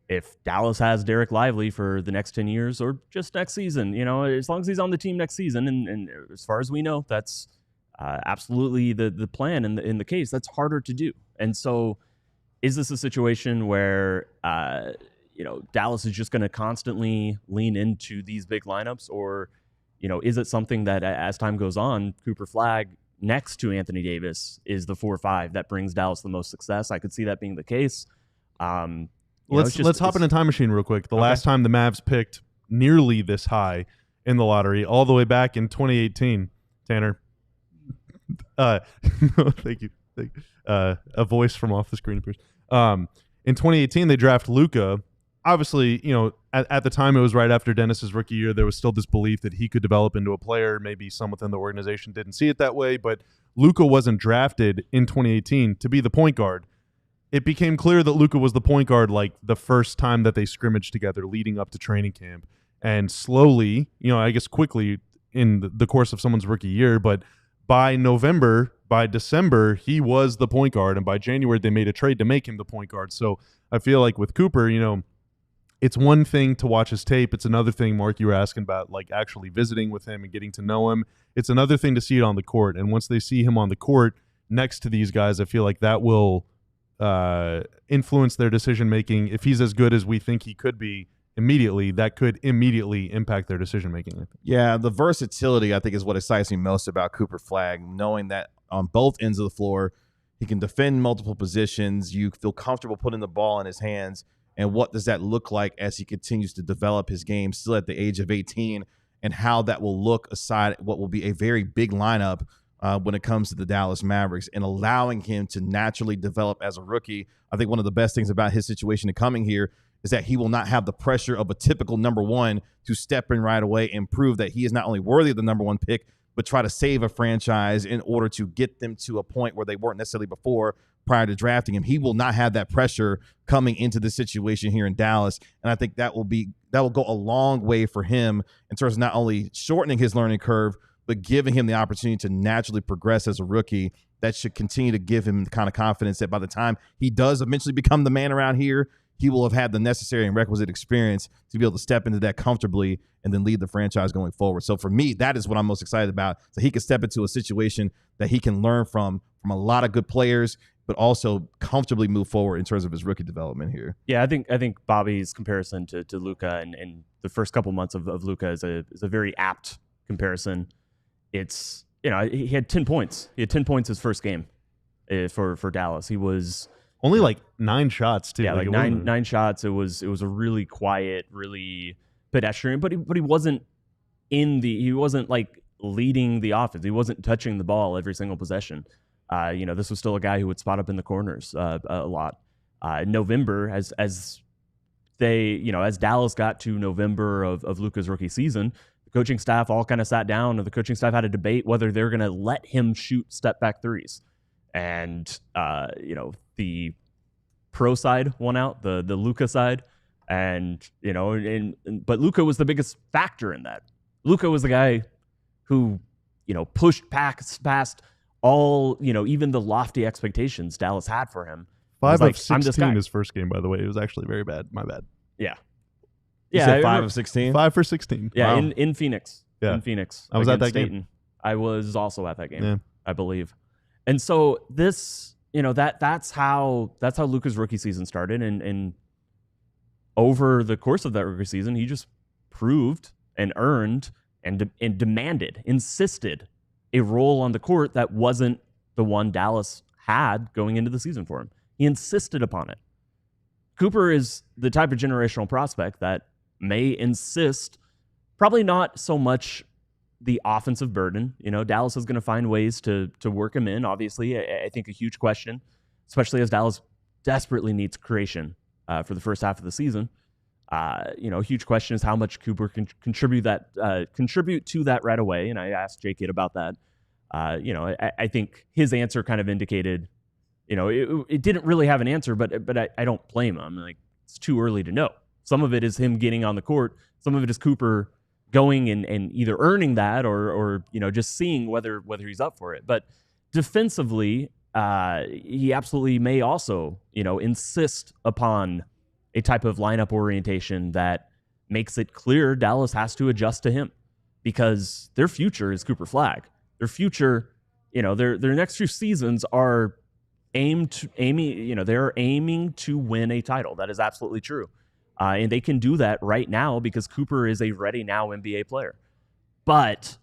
If Dallas has Derek Lively for the next 10 years or just next season, as long as he's on the team next season, and as far as we know, that's absolutely the plan in the case. That's harder to do. And so is this a situation where, Dallas is just going to constantly lean into these big lineups? Or, is it something that as time goes on, Cooper Flagg next to Anthony Davis is the 4-5 that brings Dallas the most success? I could see that being the case. Let's hop in a time machine real quick. The last time the Mavs picked nearly this high in the lottery, all the way back in 2018, Tanner. Thank you. A voice from off the screen appears. In 2018, they draft Luka. Obviously, at the time, it was right after Dennis's rookie year. There was still this belief that he could develop into a player. Maybe some within the organization didn't see it that way, but Luka wasn't drafted in 2018 to be the point guard. It became clear that Luka was the point guard the first time that they scrimmaged together leading up to training camp. And slowly, I guess quickly in the course of someone's rookie year, but by December, he was the point guard. And by January, they made a trade to make him the point guard. So I feel like with Cooper, it's one thing to watch his tape. It's another thing, Mark, you were asking about, actually visiting with him and getting to know him. It's another thing to see it on the court. And once they see him on the court next to these guys, I feel like that will influence their decision making. If he's as good as we think he could be immediately, that could immediately impact their decision making. Yeah, the versatility I think is what excites me most about Cooper Flagg, knowing that on both ends of the floor He can defend multiple positions. You feel comfortable putting the ball in his hands. And what does that look like as he continues to develop his game still at the age of 18, and how that will look aside what will be a very big lineup when it comes to the Dallas Mavericks, and allowing him to naturally develop as a rookie. I think one of the best things about his situation in coming here is that he will not have the pressure of a typical number one to step in right away and prove that he is not only worthy of the number one pick, but try to save a franchise in order to get them to a point where they weren't necessarily before prior to drafting him. He will not have that pressure coming into the situation here in Dallas. And I think that will go a long way for him in terms of not only shortening his learning curve, but giving him the opportunity to naturally progress as a rookie. That should continue to give him the kind of confidence that by the time he does eventually become the man around here, he will have had the necessary and requisite experience to be able to step into that comfortably and then lead the franchise going forward. So for me, that is what I'm most excited about. So he can step into a situation that he can learn from a lot of good players, but also comfortably move forward in terms of his rookie development here. Yeah, I think Bobby's comparison to Luka and the first couple months of Luka is a very apt comparison. It's, he had 10 points. He had 10 points his first game for Dallas. He was only like 9 shots too. Yeah, like nine shots. It was a really quiet, really pedestrian, but he wasn't he wasn't like leading the offense. He wasn't touching the ball every single possession. This was still a guy who would spot up in the corners a lot. In November, as Dallas got to November of Luka's rookie season, the coaching staff all kind of sat down, and the coaching staff had a debate whether they're going to let him shoot step back threes. And the pro side won out, the Luka side, but Luka was the biggest factor in that. Luka was the guy who pushed past all even the lofty expectations Dallas had for him. 5 of 16 his first game, by the way. It was actually very bad. My bad. Yeah. You said 5 of 16? 5 for 16. Yeah, Wow. in Phoenix. Yeah. In Phoenix. I was at that Staten. game. I was also at that game, yeah. I believe. And so this, that's how Luka's rookie season started. And over the course of that rookie season, he just proved and earned and demanded, insisted a role on the court that wasn't the one Dallas had going into the season for him. He insisted upon it. Cooper is the type of generational prospect that may insist, probably not so much the offensive burden. Dallas is going to find ways to work him in. Obviously, I think a huge question, especially as Dallas desperately needs creation for the first half of the season. A huge question is how much Cooper can contribute to that right away. And I asked J-Kid about that. I think his answer kind of indicated, it didn't really have an answer, but I don't blame him. Like, it's too early to know. Some of it is him getting on the court. Some of it is Cooper going and either earning that or just seeing whether he's up for it. But defensively, he absolutely may also, insist upon a type of lineup orientation that makes it clear Dallas has to adjust to him, because their future is Cooper Flagg. Their future, their next few seasons are they're aiming to win a title. That is absolutely true. And they can do that right now because Cooper is a ready now NBA player. But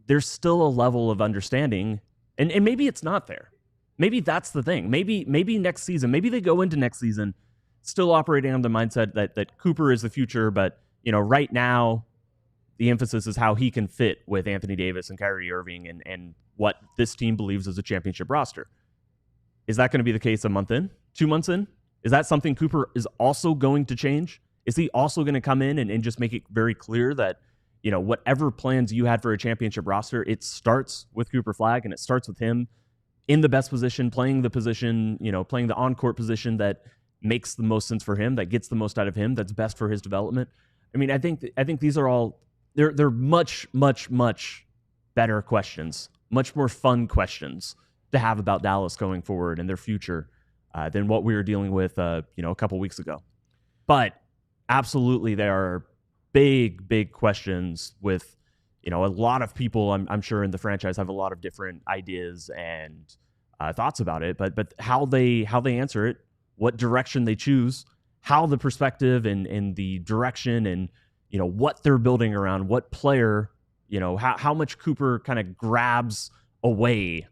there's still a level of understanding, and maybe it's not there. Maybe that's the thing. Maybe next season, maybe they go into next season still operating on the mindset that Cooper is the future, but right now the emphasis is how he can fit with Anthony Davis and Kyrie Irving and what this team believes is a championship roster. Is that going to be the case a month in, 2 months in? Is that something Cooper is also going to change? Is he also going to come in and just make it very clear that, whatever plans you had for a championship roster, it starts with Cooper Flagg, and it starts with him in the best position, playing the position, playing the on-court position that makes the most sense for him, that gets the most out of him, that's best for his development? I mean, I think these are all, they're much, much, much better questions, much more fun questions to have about Dallas going forward and their future than what we were dealing with, a couple weeks ago. But absolutely, there are big, big questions with, a lot of people, I'm sure in the franchise have a lot of different ideas and thoughts about it, but how they answer it, what direction they choose, how the perspective and the direction and, what they're building around, what player, how much Cooper kind of grabs away,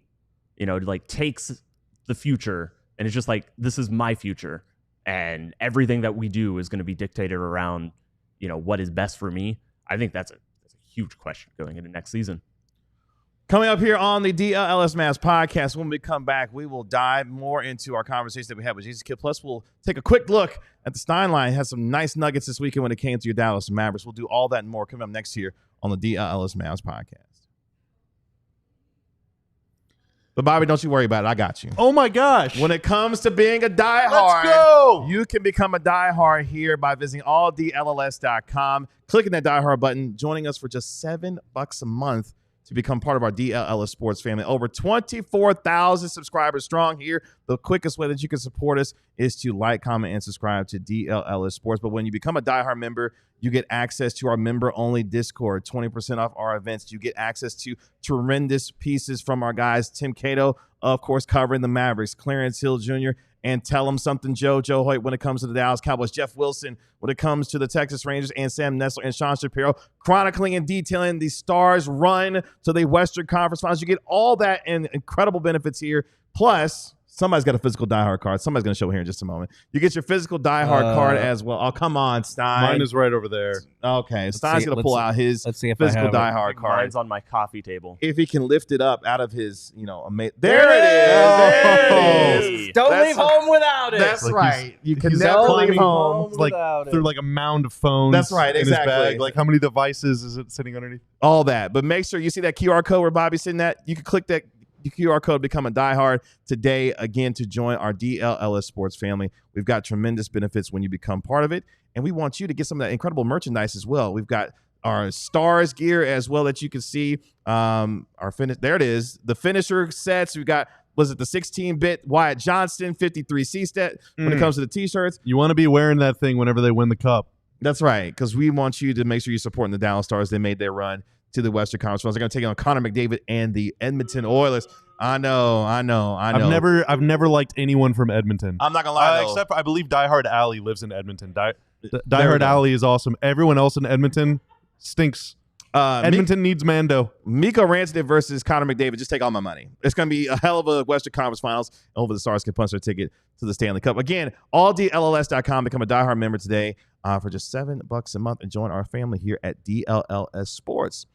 takes the future, and it's just like, this is my future, and everything that we do is going to be dictated around, what is best for me. I think that's a huge question going into next season. Coming up here on the DLLS Mavs podcast, when we come back, we will dive more into our conversation that we had with Jason Kidd. Plus, we'll take a quick look at the Stein line. It has some nice nuggets this weekend when it came to your Dallas Mavericks. We'll do all that and more coming up next year on the DLLS Mavs podcast. But, Bobby, don't you worry about it. I got you. Oh, my gosh. When it comes to being a diehard, let's go. You can become a diehard here by visiting alldlls.com, clicking that diehard button, joining us for just $7 a month to become part of our DLLS Sports family. Over 24,000 subscribers strong here. The quickest way that you can support us is to like, comment, and subscribe to DLLS Sports. But when you become a diehard member, you get access to our member-only Discord, 20% off our events. You get access to tremendous pieces from our guys, Tim Cato, of course, covering the Mavericks, Clarence Hill Jr., and Tell Him Something Joe Hoyt when it comes to the Dallas Cowboys, Jeff Wilson when it comes to the Texas Rangers, and Sam Nessler and Sean Shapiro chronicling and detailing the Stars' run to the Western Conference Finals. You get all that and incredible benefits here. Plus, somebody's got a physical diehard card. Somebody's going to show here in just a moment. You get your physical diehard card as well. Oh, come on, Stein. Mine is right over there. Okay, Stein's going to pull out his physical diehard card. Mine's on my coffee table. If he can lift it up out of his, there it is. Don't leave home without it. That's like right. You can he's never climbing leave home. like through like a mound of phones. That's right, in exactly. his bag. Like, how many devices is it sitting underneath? All that. But make sure you see that QR code where Bobby's sitting at. You can click that QR code, become a diehard today, again, to join our DLLS Sports family. We've got tremendous benefits when you become part of it, and we want you to get some of that incredible merchandise as well. We've got our Stars gear as well that you can see. Our finish, there it is, the finisher sets. We've got, was it the 16-bit Wyatt Johnston 53C set when it comes to the T-shirts? You want to be wearing that thing whenever they win the cup. That's right, because we want you to make sure you're supporting the Dallas Stars. They made their run to the Western Conference Finals. They're going to take on Connor McDavid and the Edmonton Oilers. I know. I've never liked anyone from Edmonton. I'm not going to lie, though. Except for, I believe Diehard Alley lives in Edmonton. Diehard Alley is awesome. Everyone else in Edmonton stinks. Edmonton needs Mando. Mikko Rantanen versus Connor McDavid. Just take all my money. It's going to be a hell of a Western Conference Finals. Hopefully the Stars can punch their ticket to the Stanley Cup. Again, alldlls.com. Become a diehard member today for just $7 a month and join our family here at DLLS Sports.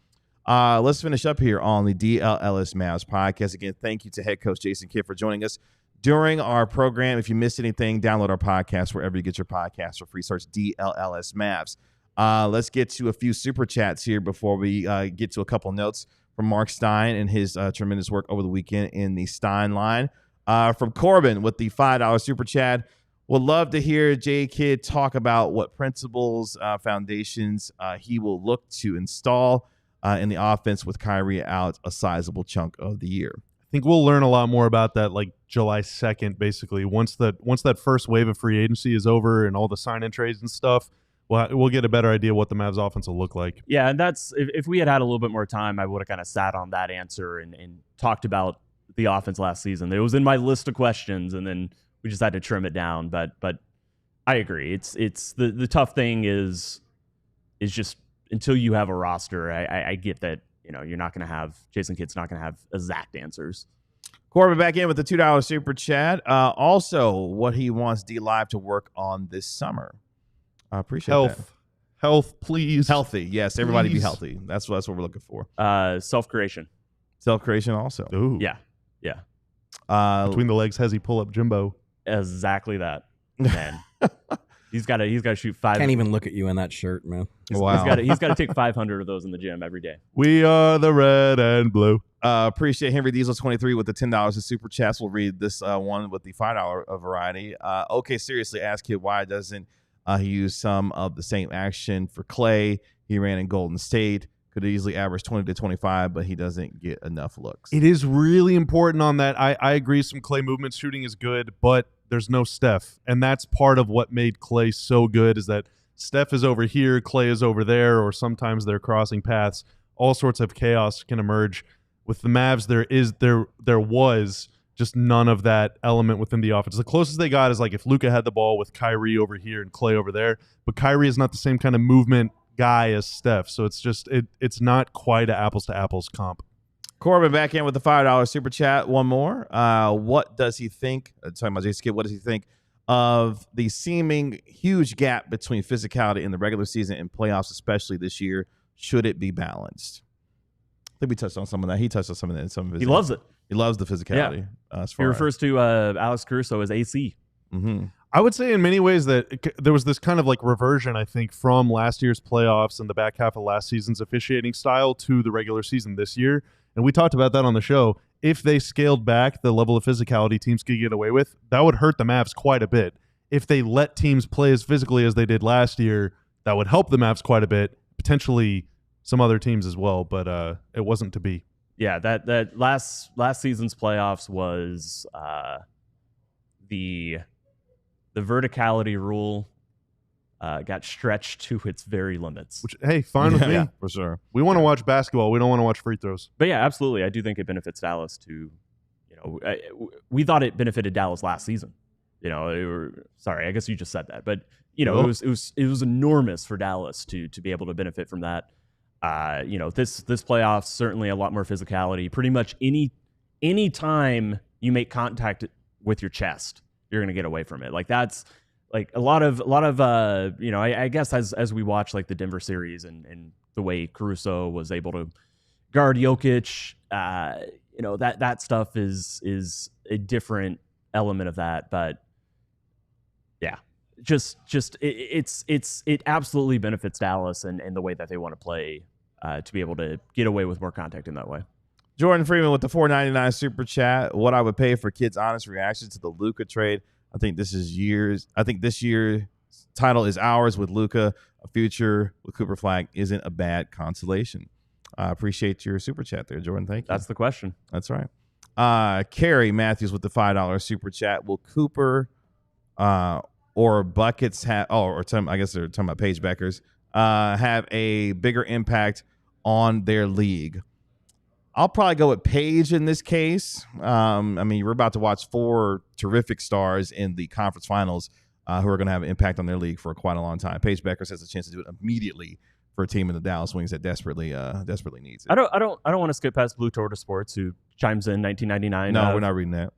Let's finish up here on the DLLS Mavs podcast. Again, thank you to head coach Jason Kidd for joining us during our program. If you missed anything, download our podcast wherever you get your podcasts for free. Search DLLS Mavs. Let's get to a few super chats here before we get to a couple notes from Mark Stein and his tremendous work over the weekend in the Stein line. From Corbin with the $5 super chat. Would love to hear J. Kidd talk about what principles, foundations he will look to install in the offense with Kyrie out a sizable chunk of the year. I think we'll learn a lot more about that like July 2nd, basically. Once that first wave of free agency is over and all the sign-in trades and stuff, we'll get a better idea what the Mavs offense will look like. Yeah, and that's if we had a little bit more time, I would have kind of sat on that answer and talked about the offense last season. It was in my list of questions, and then we just had to trim it down. But I agree. It's the tough thing is just until you have a roster. I get that you're not going to have Jason Kidd's not going to have exact answers. Corbin back in with the $2 super chat. Also, what he wants D-Live to work on this summer. I appreciate Health, please. Healthy, yes. Everybody be healthy. That's what we're looking for. Self-creation. Self-creation also. Ooh. Yeah. Between the legs, has he pull up Jimbo? Exactly that, man. He's got to shoot 5. Can't even look at you in that shirt, man. Wow. He's got to take 500 of those in the gym every day. We are the red and blue. Appreciate Henry Diesel 23 with the $10 of super chats. We'll read this one with the $5 variety. Okay, seriously, ask Kidd why doesn't he use some of the same action for Clay? He ran in Golden State. Could easily average 20 to 25, but he doesn't get enough looks. It is really important on that. I agree some Clay movement shooting is good, but there's no Steph. And that's part of what made Clay so good is that Steph is over here, Clay is over there, or sometimes they're crossing paths. All sorts of chaos can emerge. With the Mavs, there was just none of that element within the offense. The closest they got is like if Luka had the ball with Kyrie over here and Clay over there, but Kyrie is not the same kind of movement guy as Steph, so it's just it's not quite an apples to apples comp. Corbin back in with the $5 super chat. One more. What does he think? Talking about Jason Kidd, what does he think of the seeming huge gap between physicality in the regular season and playoffs, especially this year? Should it be balanced? I think we touched on some of that. He touched on some of that in some of his. He loves it. He loves the physicality. Yeah. He refers to Alex Caruso as AC. Mm-hmm. I would say in many ways that there was this kind of like reversion, I think, from last year's playoffs and the back half of last season's officiating style to the regular season this year. And we talked about that on the show. If they scaled back the level of physicality teams could get away with, that would hurt the Mavs quite a bit. If they let teams play as physically as they did last year, that would help the Mavs quite a bit, potentially some other teams as well, but it wasn't to be. Yeah, that last season's playoffs was the verticality rule got stretched to its very limits. Which, hey, fine with me. Yeah, for sure. We want to watch basketball. We don't want to watch free throws. But yeah, absolutely. I do think it benefits Dallas to, we thought it benefited Dallas last season. Sorry, I guess you just said that. But, it was enormous for Dallas to be able to benefit from that. This playoffs, certainly a lot more physicality. Pretty much any time you make contact with your chest, you're going to get away from it. Like that's like a lot of I guess as we watch like the Denver series and the way Caruso was able to guard Jokic, that stuff is a different element of that. But yeah, it absolutely benefits Dallas and the way that they want to play to be able to get away with more contact in that way. Jordan Freeman with the $4.99 super chat. What I would pay for kids' honest reaction to the Luka trade. I think this year's title is ours with Luka. A future with Cooper Flagg isn't a bad consolation. I appreciate your super chat there, Jordan. Thank you. That's the question. That's right. Carrie Matthews with the $5 super chat. Will Cooper or Buckets have? I guess they're talking about Paige Beckers. Have a bigger impact on their league. I'll probably go with Paige in this case. We're about to watch 4 terrific stars in the conference finals who are going to have an impact on their league for quite a long time. Paige Beckers has a chance to do it immediately for a team in the Dallas Wings that desperately needs it. I don't want to skip past Blue Tortoise Sports, who chimes in 1999. No, we're not reading that.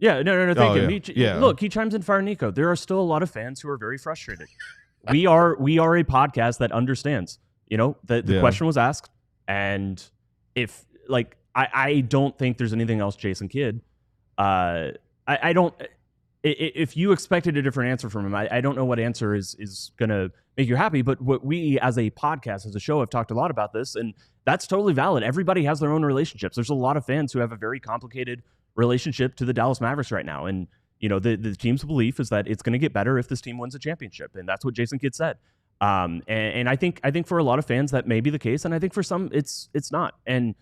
No. Thank you. Look, he chimes in Fire Nico. There are still a lot of fans who are very frustrated. We are a podcast that understands. The question was asked. And if I don't think there's anything else Jason Kidd. I don't. If you expected a different answer from him, I don't know what answer is going to make you happy. But what we as a podcast, as a show, have talked a lot about this, and that's totally valid. Everybody has their own relationships. There's a lot of fans who have a very complicated relationship to the Dallas Mavericks right now, and the team's belief is that it's going to get better if this team wins a championship, and that's what Jason Kidd said. And I think for a lot of fans that may be the case, and I think for some it's not. And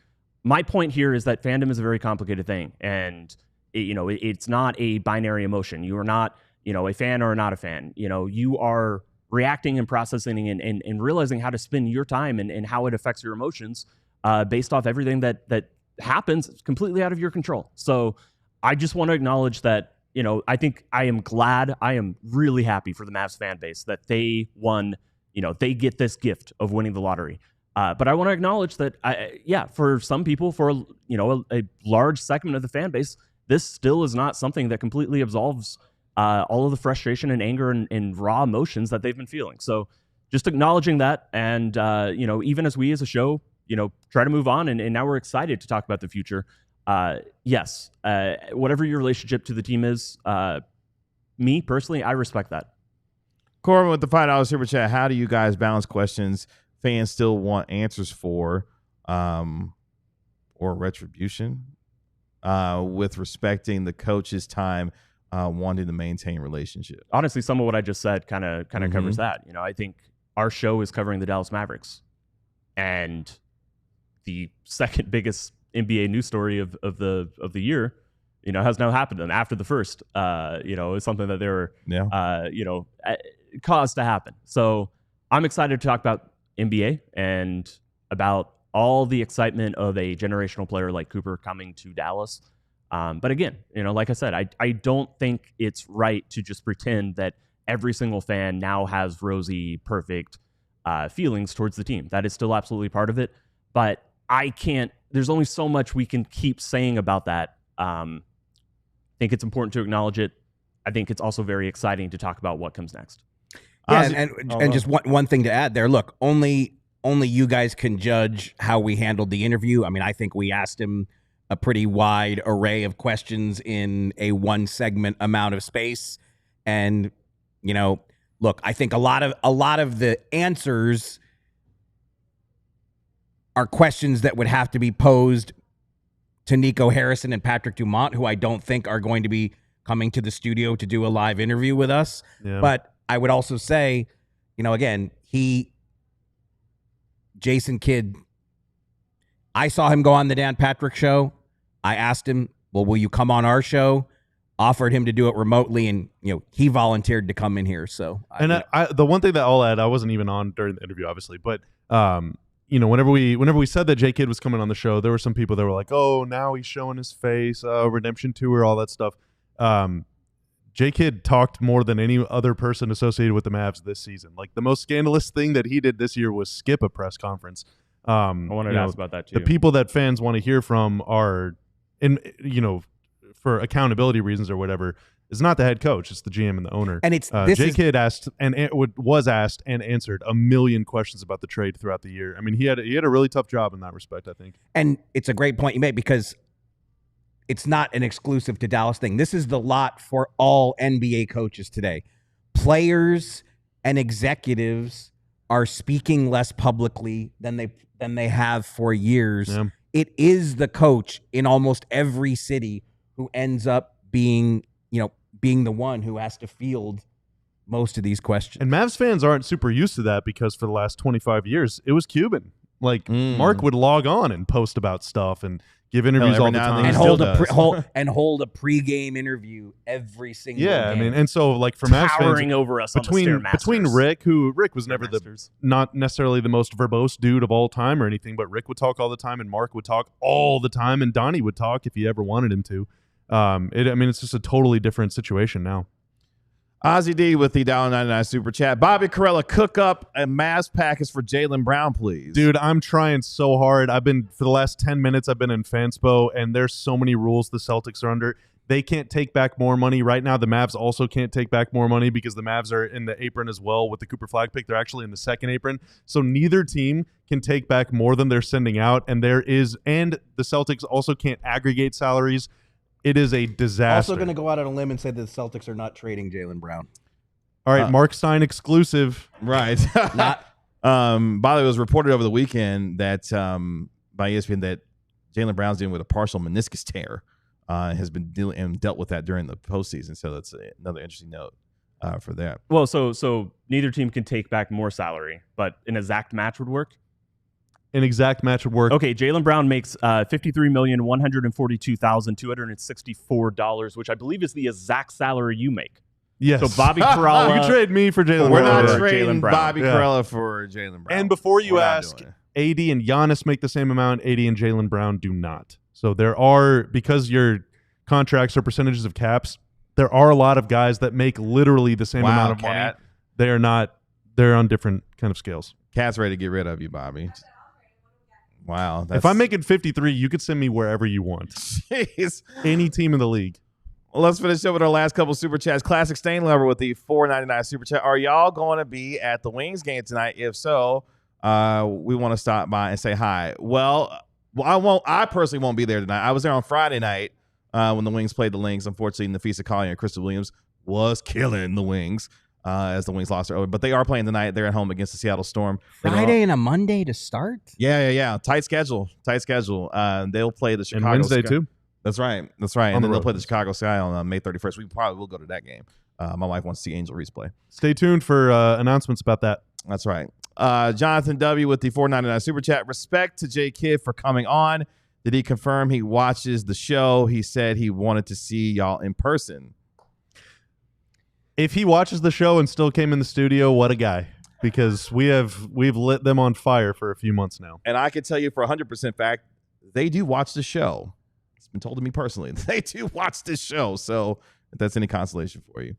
my point here is that fandom is a very complicated thing, and it's not a binary emotion. You are not a fan or not a fan. You are reacting and processing and realizing how to spend your time and how it affects your emotions based off everything that happens completely out of your control. So I just want to acknowledge that. I think I am really happy for the Mavs fan base that they won, they get this gift of winning the lottery. But I want to acknowledge that, for some people, for a large segment of the fan base, this still is not something that completely absolves all of the frustration and anger and raw emotions that they've been feeling. So just acknowledging that, and even as we as a show, try to move on, and now we're excited to talk about the future. Yes, whatever your relationship to the team is, me personally, I respect that. Corbin with the $5 super chat. How do you guys balance questions fans still want answers for, or retribution, with respecting the coach's time, wanting to maintain relationship? Honestly, some of what I just said kind of covers that. I think our show is covering the Dallas Mavericks, and the second biggest NBA news story of the year, has now happened to them after the first. It's something that they were, caused to happen. So I'm excited to talk about NBA and about all the excitement of a generational player like Cooper coming to Dallas. But again, like I said, I don't think it's right to just pretend that every single fan now has rosy, perfect feelings towards the team. That is still absolutely part of it. But I can't. There's only so much we can keep saying about that. I think it's important to acknowledge it. I think it's also very exciting to talk about what comes next. Yeah, and just one thing to add there. Look, only you guys can judge how we handled the interview. I mean, I think we asked him a pretty wide array of questions in a one segment amount of space, and look, I think a lot of the answers are questions that would have to be posed to Nico Harrison and Patrick Dumont, who I don't think are going to be coming to the studio to do a live interview with us. Yeah. But I would also say, again, Jason Kidd, I saw him go on the Dan Patrick show. I asked him, well, will you come on our show? Offered him to do it remotely, and he volunteered to come in here. So, the one thing that I'll add, I wasn't even on during the interview, obviously, but whenever we said that J Kidd was coming on the show, there were some people that were like, "Oh, now he's showing his face, redemption tour, all that stuff." J Kidd talked more than any other person associated with the Mavs this season. Like, the most scandalous thing that he did this year was skip a press conference. I wanted to ask about that too. The people that fans want to hear from are, for accountability reasons or whatever, is not the head coach; it's the GM and the owner. And it's J Kidd asked and was asked and answered a million questions about the trade throughout the year. I mean, he had a really tough job in that respect, I think. And it's a great point you made, because it's not an exclusive to Dallas thing. This is the lot for all NBA coaches today. Players and executives are speaking less publicly than they have for years. Yeah. It is the coach in almost every city who ends up being the one who has to field most of these questions. And Mavs fans aren't super used to that, because for the last 25 years, it was Cuban. Like, Mark would log on and post about stuff and give interviews all the time. And hold a pregame interview every single game. I mean, and so, like, for Mavs Towering fans, over us between Rick was never not necessarily the most verbose dude of all time or anything, but Rick would talk all the time, and Mark would talk all the time, and Donnie would talk if he ever wanted him to. It's just a totally different situation now. Ozzy D with the $1.99 super chat. Bobby Carella, cook up a Mavs package for Jaylen Brown, please. Dude, I'm trying so hard. For the last 10 minutes, I've been in Fanspo, and there's so many rules the Celtics are under. They can't take back more money. Right now, the Mavs also can't take back more money, because the Mavs are in the apron as well with the Cooper Flagg pick. They're actually in the second apron. So neither team can take back more than they're sending out. And the Celtics also can't aggregate salaries. It is a disaster. Also going to go out on a limb and say that the Celtics are not trading Jaylen Brown. All right, Mark Stein exclusive. Right. By the way, it was reported over the weekend that by ESPN that Jaylen Brown's dealing with a partial meniscus tear. Has been dealt with that during the postseason. So that's another interesting note for that. Well, so neither team can take back more salary, but an exact match would work. An exact match would work. Okay, Jaylen Brown makes $53,142,264, which I believe is the exact salary you make. Yes. So Bobby Carella. You can trade me for Jaylen Brown. We're not trading Bobby Carella for Jaylen Brown. And before you ask, AD and Giannis make the same amount. AD and Jaylen Brown do not. So there are, because your contracts are percentages of caps, there are a lot of guys that make literally the same amount of money. They are not. They're on different kind of scales. Cat's ready to get rid of you, Bobby. Wow. If I'm making 53, you could send me wherever you want. Jeez. Any team in the league. Well, let's finish up with our last couple super chats. Classic Stain Lover with the $4.99 super chat. Are y'all going to be at the Wings game tonight? If so, we want to stop by and say hi. Well, I won't. I personally won't be there tonight. I was there on Friday night when the Wings played the Lynx. Unfortunately, Nafisa Collier and Crystal Williams was killing the Wings as the Wings lost their own. But they are playing tonight. They're at home against the Seattle Storm. Friday and a Monday to start? Yeah. Tight schedule. They'll play the Chicago. And Wednesday, too. That's right. And then they'll play the Chicago Sky on May 31st. We probably will go to that game. My wife wants to see Angel Reese play. Stay tuned for announcements about that. That's right. Jonathan W. with the $4.99 super chat. Respect to J Kidd for coming on. Did he confirm he watches the show? He said he wanted to see y'all in person. If he watches the show and still came in the studio, what a guy. Because we've lit them on fire for a few months now. And I can tell you for 100% fact, they do watch the show. It's been told to me personally. They do watch this show. So if that's any consolation for you.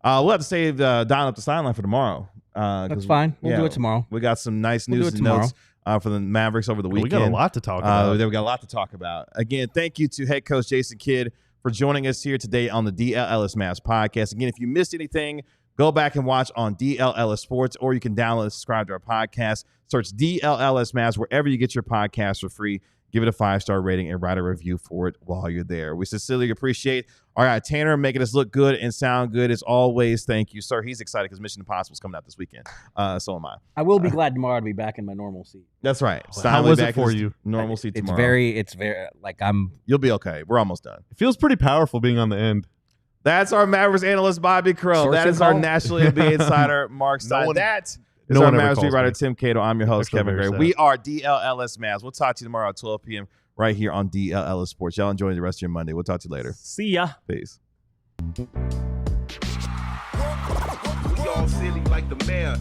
We'll have to save Don up the sideline for tomorrow. That's fine. We'll do it tomorrow. We got some nice news and notes for the Mavericks over the weekend. We got a lot to talk about. We got a lot to talk about. Again, thank you to head coach Jason Kidd for joining us here today on the DLLS Mavs podcast. Again, if you missed anything, go back and watch on DLLS Sports, or you can download and subscribe to our podcast. Search DLLS Mavs wherever you get your podcasts for free. Give it a 5-star rating and write a review for it while you're there. We sincerely appreciate our guy Tanner making us look good and sound good as always. Thank you, sir. He's excited because Mission Impossible is coming out this weekend. So am I. I will be glad tomorrow to be back in my normal seat. That's right. How was it for you? Normal seat It's tomorrow. it's very like I'm. You'll be okay. We're almost done. It feels pretty powerful being on the end. That's our Mavericks analyst, Bobby Crow. Source That is info? our National NBA insider, Mark Stein. That is our Mavericks beat writer, Tim Cato. I'm your host, Kevin Gray. We are DLLS Mavs. We'll talk to you tomorrow at 12 p.m. right here on DLLS Sports. Y'all enjoy the rest of your Monday. We'll talk to you later. See ya. Peace. We all silly like the mayor.